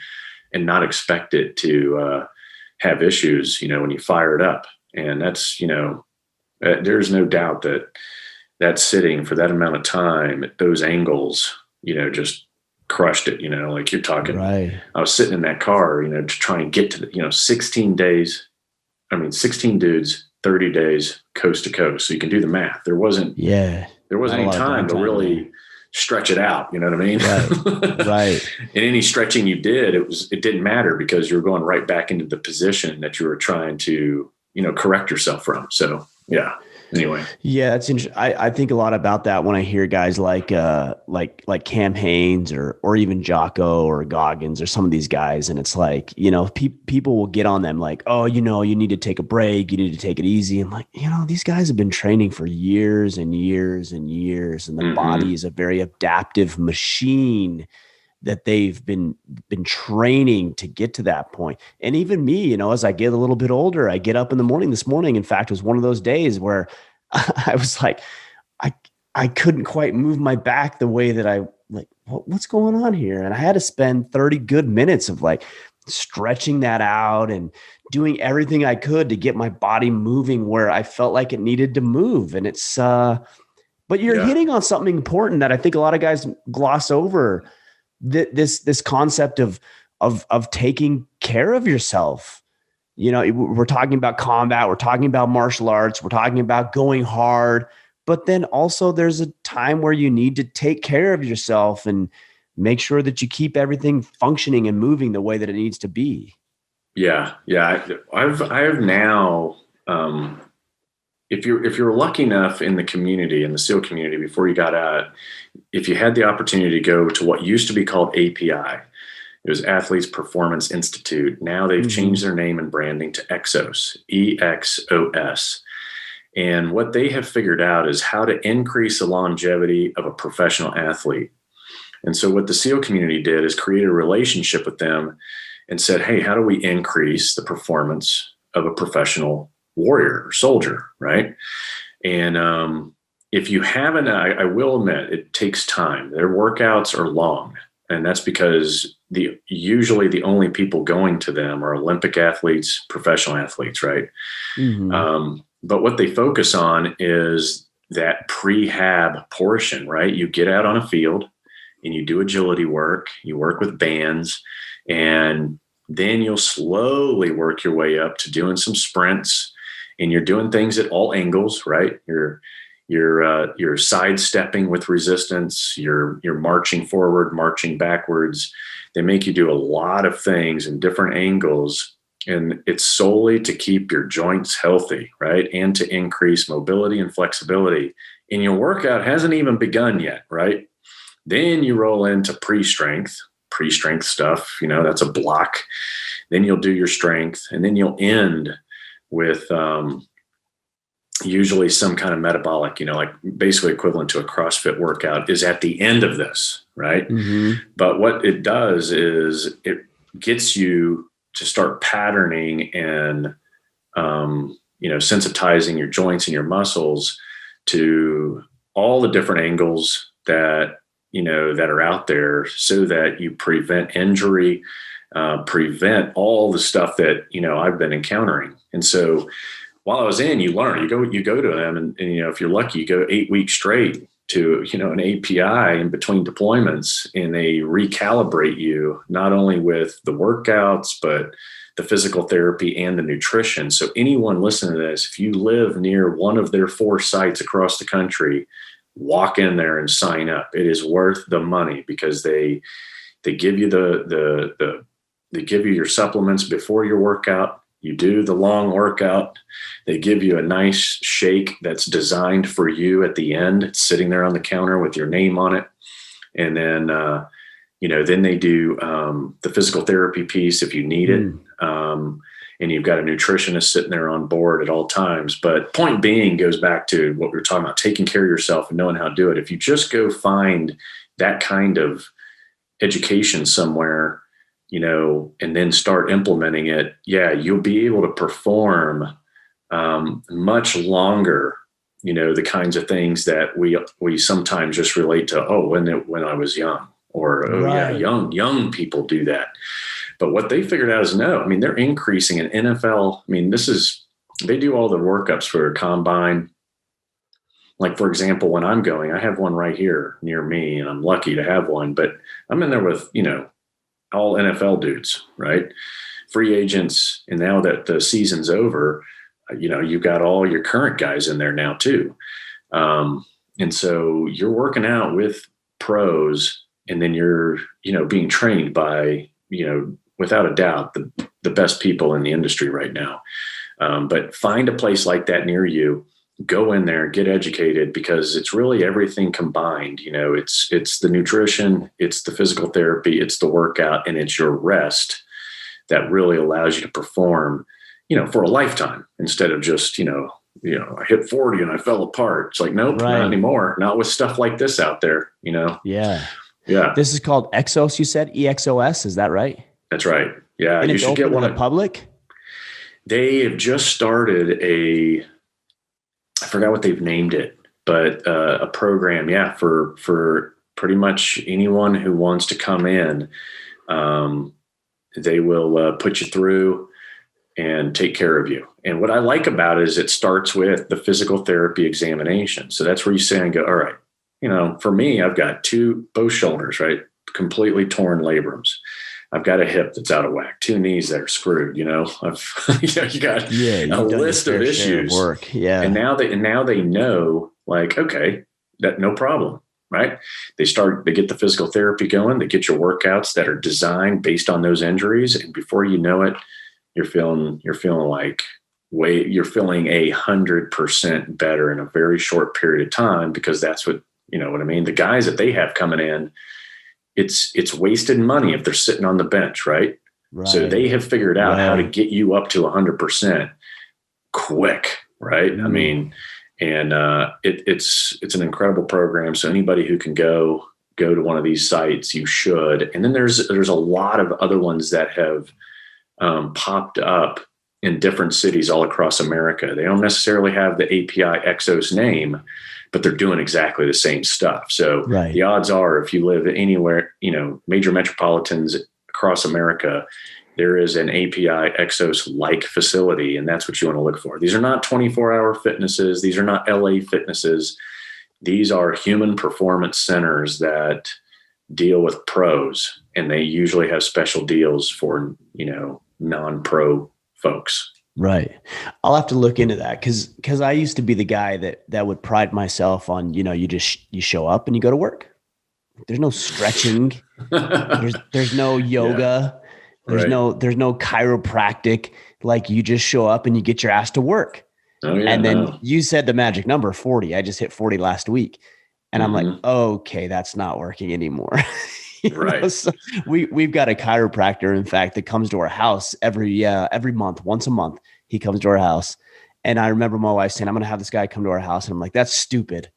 and not expect it to have issues, when you fire it up. And that's, there's no doubt that sitting for that amount of time at those angles, just crushed it, like you're talking. Right. I was sitting in that car, to try and get to the, 16 dudes, 30 days coast to coast. So you can do the math. There wasn't any time to really stretch it out. You know what I mean? Right. Right. And any stretching you did, it didn't matter because you were going right back into the position that you were trying to, correct yourself from. So yeah. Anyway. Yeah, that's interesting. I think a lot about that when I hear guys like Cam Hanes or even Jocko or Goggins or some of these guys, and it's like, people will get on them like, oh, you need to take a break, you need to take it easy. I'm like, these guys have been training for years and years and years, and the body is a very adaptive machine that they've been training to get to that point. And even me, as I get a little bit older, I get up in the morning. This morning, in fact, was one of those days where I was like, I couldn't quite move my back the way that I like, what's going on here? And I had to spend 30 good minutes of like stretching that out and doing everything I could to get my body moving where I felt like it needed to move. And it's, but you're hitting on something important that I think a lot of guys gloss over. This concept of taking care of yourself. We're talking about combat, we're talking about martial arts, we're talking about going hard, but then also there's a time where you need to take care of yourself and make sure that you keep everything functioning and moving the way that it needs to be. Yeah. Yeah. I've now, if you're lucky enough in the community, in the SEAL community, before you got out, if you had the opportunity to go to what used to be called API, it was Athletes Performance Institute. Now they've changed their name and branding to Exos, EXOS. And what they have figured out is how to increase the longevity of a professional athlete. And so what the SEAL community did is create a relationship with them and said, hey, how do we increase the performance of a professional warrior or soldier, right? And if you haven't, I will admit, it takes time. Their workouts are long, and that's because usually the only people going to them are Olympic athletes, professional athletes, right? But what they focus on is that prehab portion, right? You get out on a field and you do agility work, you work with bands, and then you'll slowly work your way up to doing some sprints, and you're doing things at all angles, right? You're sidestepping with resistance. You're marching forward, marching backwards. They make you do a lot of things in different angles, and it's solely to keep your joints healthy, right? And to increase mobility and flexibility. And your workout hasn't even begun yet, right? Then you roll into pre-strength stuff. That's a block. Then you'll do your strength, and then you'll end with usually some kind of metabolic, like basically equivalent to a CrossFit workout is at the end of this, right? But what it does is it gets you to start patterning and, sensitizing your joints and your muscles to all the different angles that are out there, so that you prevent injury, prevent all the stuff that, I've been encountering. And so while I was in, you learn, you go to them and if you're lucky, you go 8 weeks straight to, an API in between deployments, and they recalibrate you not only with the workouts, but the physical therapy and the nutrition. So anyone listening to this, if you live near one of their 4 sites across the country, walk in there and sign up. It is worth the money because they give you they give you your supplements before your workout. You do the long workout. They give you a nice shake that's designed for you at the end. It's sitting there on the counter with your name on it. And then, then they do the physical therapy piece if you need it. And you've got a nutritionist sitting there on board at all times. But point being goes back to what we were talking about, taking care of yourself and knowing how to do it. If you just go find that kind of education somewhere, and then start implementing it, you'll be able to perform much longer, the kinds of things that we sometimes just relate to, when I was young, or, young people do that. But what they figured out is they're increasing an NFL. They do all the workups for a combine. Like, for example, when I'm going, I have one right here near me, and I'm lucky to have one, but I'm in there with, all NFL dudes, right? Free agents. And now that the season's over, you've got all your current guys in there now too. And so you're working out with pros, and then you're, being trained by, without a doubt, the best people in the industry right now. But find a place like that near you, go in there, get educated, because it's really everything combined. It's the nutrition, it's the physical therapy, it's the workout, and it's your rest that really allows you to perform, for a lifetime, instead of just, I hit 40 and I fell apart. It's like, nope, not anymore. Not with stuff like this out there, Yeah. Yeah. This is called Exos, you said? EXOS, is that right? That's right. Yeah. And you it's should open get one. to the public? They have just started I forgot what they've named it, but a program, for pretty much anyone who wants to come in. They will put you through and take care of you. And what I like about it is it starts with the physical therapy examination. So that's where you say and go, all right, for me, I've got both shoulders, right? Completely torn labrums. I've got a hip that's out of whack, 2 knees that are screwed. You got a list of issues. Work. Yeah. And now they know, like, okay, that no problem, right? They get the physical therapy going. They get your workouts that are designed based on those injuries. And before you know it, you're feeling like you're feeling 100% better in a very short period of time, because that's what, what I mean? The guys that they have coming in, it's wasted money if they're sitting on the bench, right? So they have figured out how to get you up to 100% quick, right? I mean, and it's an incredible program. So anybody who can go to one of these sites, you should. And then there's a lot of other ones that have popped up in different cities all across America. They don't necessarily have the API Exos name, but they're doing exactly the same stuff. So the odds are, if you live anywhere, major metropolitans across America, there is an API Exos-like facility, and that's what you want to look for. These are not 24-hour fitnesses. These are not LA fitnesses. These are human performance centers that deal with pros, and they usually have special deals for, non-pro folks. Right. I'll have to look into that because I used to be the guy that would pride myself on, you show up and you go to work. There's no stretching. there's no yoga. There's no chiropractic. Like, you just show up and you get your ass to work. Oh, yeah, and then you said the magic number 40. I just hit 40 last week. And I'm like, okay, that's not working anymore. Right. So we've got a chiropractor, in fact, that comes to our house every month, once a month. He comes to our house. And I remember my wife saying, I'm going to have this guy come to our house. And I'm like, that's stupid.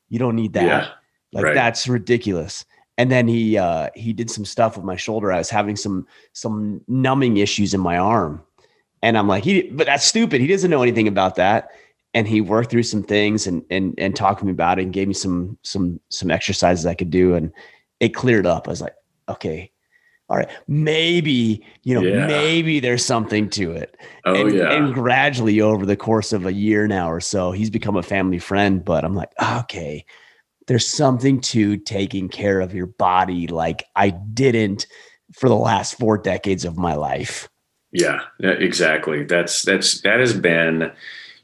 You don't need that. Yeah, that's ridiculous. And then he did some stuff with my shoulder. I was having some numbing issues in my arm. And I'm like, but that's stupid. He doesn't know anything about that. And he worked through some things and talked to me about it and gave me some exercises I could do. And it cleared up. I was like, okay, all right, maybe there's something to it. And gradually over the course of a year now or so, he's become a family friend. But I'm like, okay, there's something to taking care of your body like I didn't for the last 4 decades of my life. Yeah, exactly. That has been,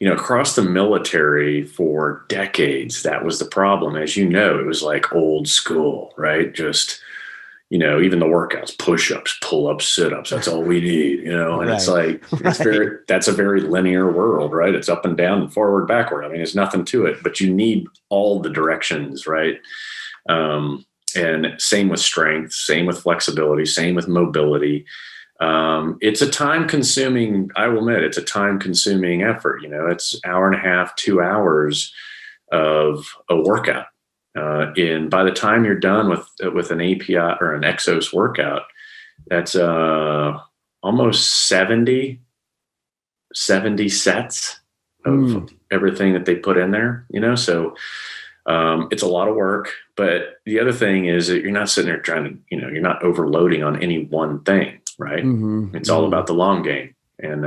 across the military for decades. That was the problem. As you know, it was like old school, right? Just, even the workouts, push-ups, pull-ups, sit-ups, that's all we need, and it's like, that's a very linear world, right? It's up and down and forward, backward. I mean, there's nothing to it, but you need all the directions, right? And same with strength, same with flexibility, same with mobility. It's a time-consuming, I will admit, it's a time-consuming effort. It's an hour and a half, 2 hours of a workout. And by the time you're done with an API or an Exos workout, that's almost 70 sets of everything that they put in there. So it's a lot of work. But the other thing is that you're not sitting there trying to, you're not overloading on any one thing. Right. It's all about the long game. And,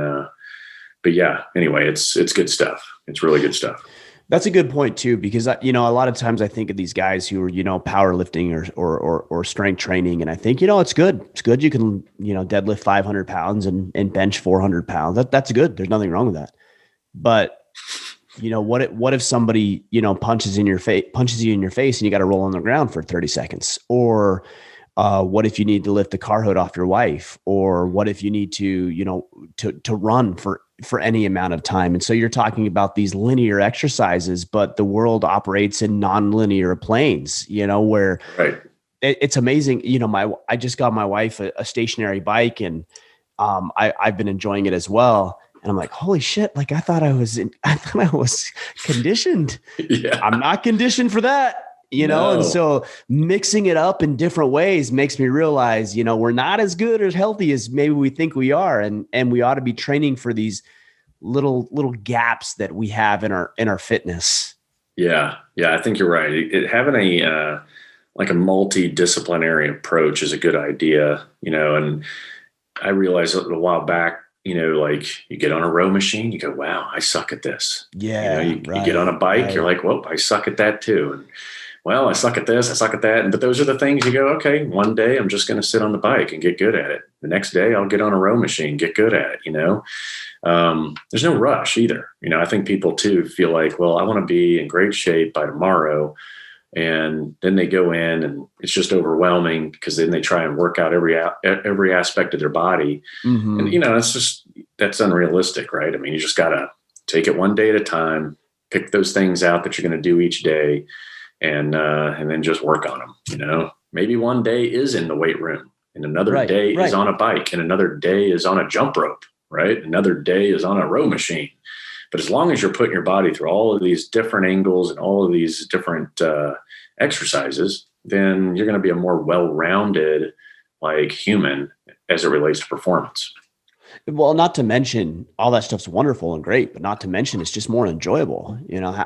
but yeah, anyway, it's good stuff. It's really good stuff. That's a good point too, because a lot of times I think of these guys who are, powerlifting or strength training. And I think, it's good. It's good. You can, deadlift 500 pounds and bench 400 pounds. That's good. There's nothing wrong with that. But What if somebody, punches you in your face and you got to roll on the ground for 30 seconds? Or what if you need to lift the car hood off your wife? Or what if you need to run for any amount of time? And so you're talking about these linear exercises, but the world operates in non-linear planes, where Right. It's amazing. I just got my wife a stationary bike, and I've been enjoying it as well. And I'm like, holy shit. Like I thought I was conditioned. Yeah. I'm not conditioned for that, No. And so mixing it up in different ways makes me realize, we're not as good or as healthy as maybe we think we are. And we ought to be training for these little gaps that we have in our fitness. Yeah. Yeah. I think you're right. Having a multidisciplinary approach is a good idea, and I realized a while back, like you get on a row machine, you go, wow, I suck at this. Yeah. You get on a bike, You're like, whoa, I suck at that too. And well, I suck at this, I suck at that. But those are the things you go, okay, one day I'm just going to sit on the bike and get good at it. The next day I'll get on a row machine, get good at it, There's no rush either. I think people too feel like, well, I want to be in great shape by tomorrow. And then they go in and it's just overwhelming because then they try and work out every aspect of their body. Mm-hmm. And, that's unrealistic, right? I mean, you just got to take it one day at a time, pick those things out that you're going to do each day and then just work on them. Maybe one day is in the weight room and another day is on a bike and another day is on a jump rope, right? Another day is on a row machine. But as long as you're putting your body through all of these different angles and all of these different exercises, then you're going to be a more well-rounded human as it relates to performance. Well, not to mention all that stuff's wonderful and great, but not to mention it's just more enjoyable.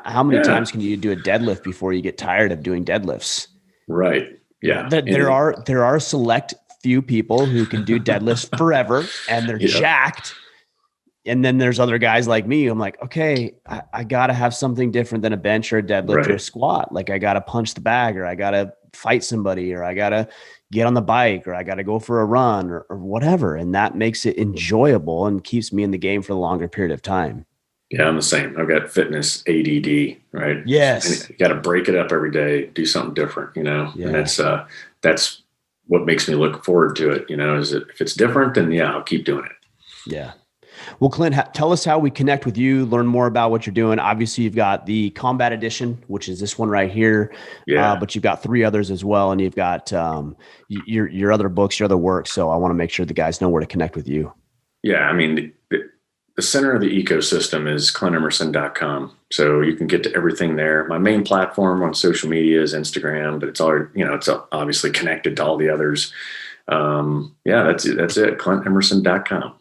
How many times can you do a deadlift before you get tired of doing deadlifts? Right. Yeah. There are select few people who can do deadlifts forever and they're jacked. And then there's other guys like me. I'm like, okay, I got to have something different than a bench or a deadlift or a squat. Like I got to punch the bag or I got to fight somebody or I got to get on the bike or I got to go for a run or whatever. And that makes it enjoyable and keeps me in the game for a longer period of time. Yeah, I'm the same. I've got fitness ADD, right? Yes. And you got to break it up every day, do something different, Yeah. And that's what makes me look forward to it, is that if it's different, then I'll keep doing it. Yeah. Well, Clint, tell us how we connect with you, learn more about what you're doing. Obviously, you've got the Combat Edition, which is this one right here. Yeah. But you've got 3 others as well. And you've got your other books, your other work. So I want to make sure the guys know where to connect with you. Yeah. I mean, the center of the ecosystem is clintemerson.com. So you can get to everything there. My main platform on social media is Instagram, but it's all, it's obviously connected to all the others. That's it. clintemerson.com.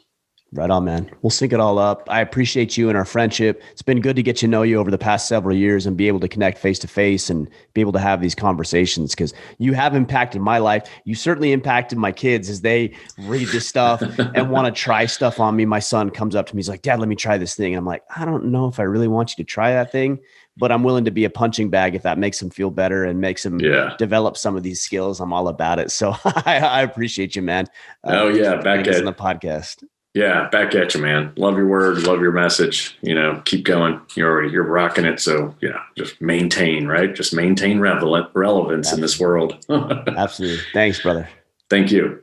Right on, man. We'll sync it all up. I appreciate you and our friendship. It's been good to get to know you over the past several years and be able to connect face to face and be able to have these conversations because you have impacted my life. You certainly impacted my kids as they read this stuff and want to try stuff on me. My son comes up to me. He's like, Dad, let me try this thing. And I'm like, I don't know if I really want you to try that thing, but I'm willing to be a punching bag if that makes him feel better and makes him develop some of these skills. I'm all about it. So I appreciate you, man. Back at the podcast. Yeah, back at you, man. Love your words, love your message. Keep going. You're rocking it. So just maintain, right? Just maintain relevance in this world. Absolutely. Thanks, brother. Thank you.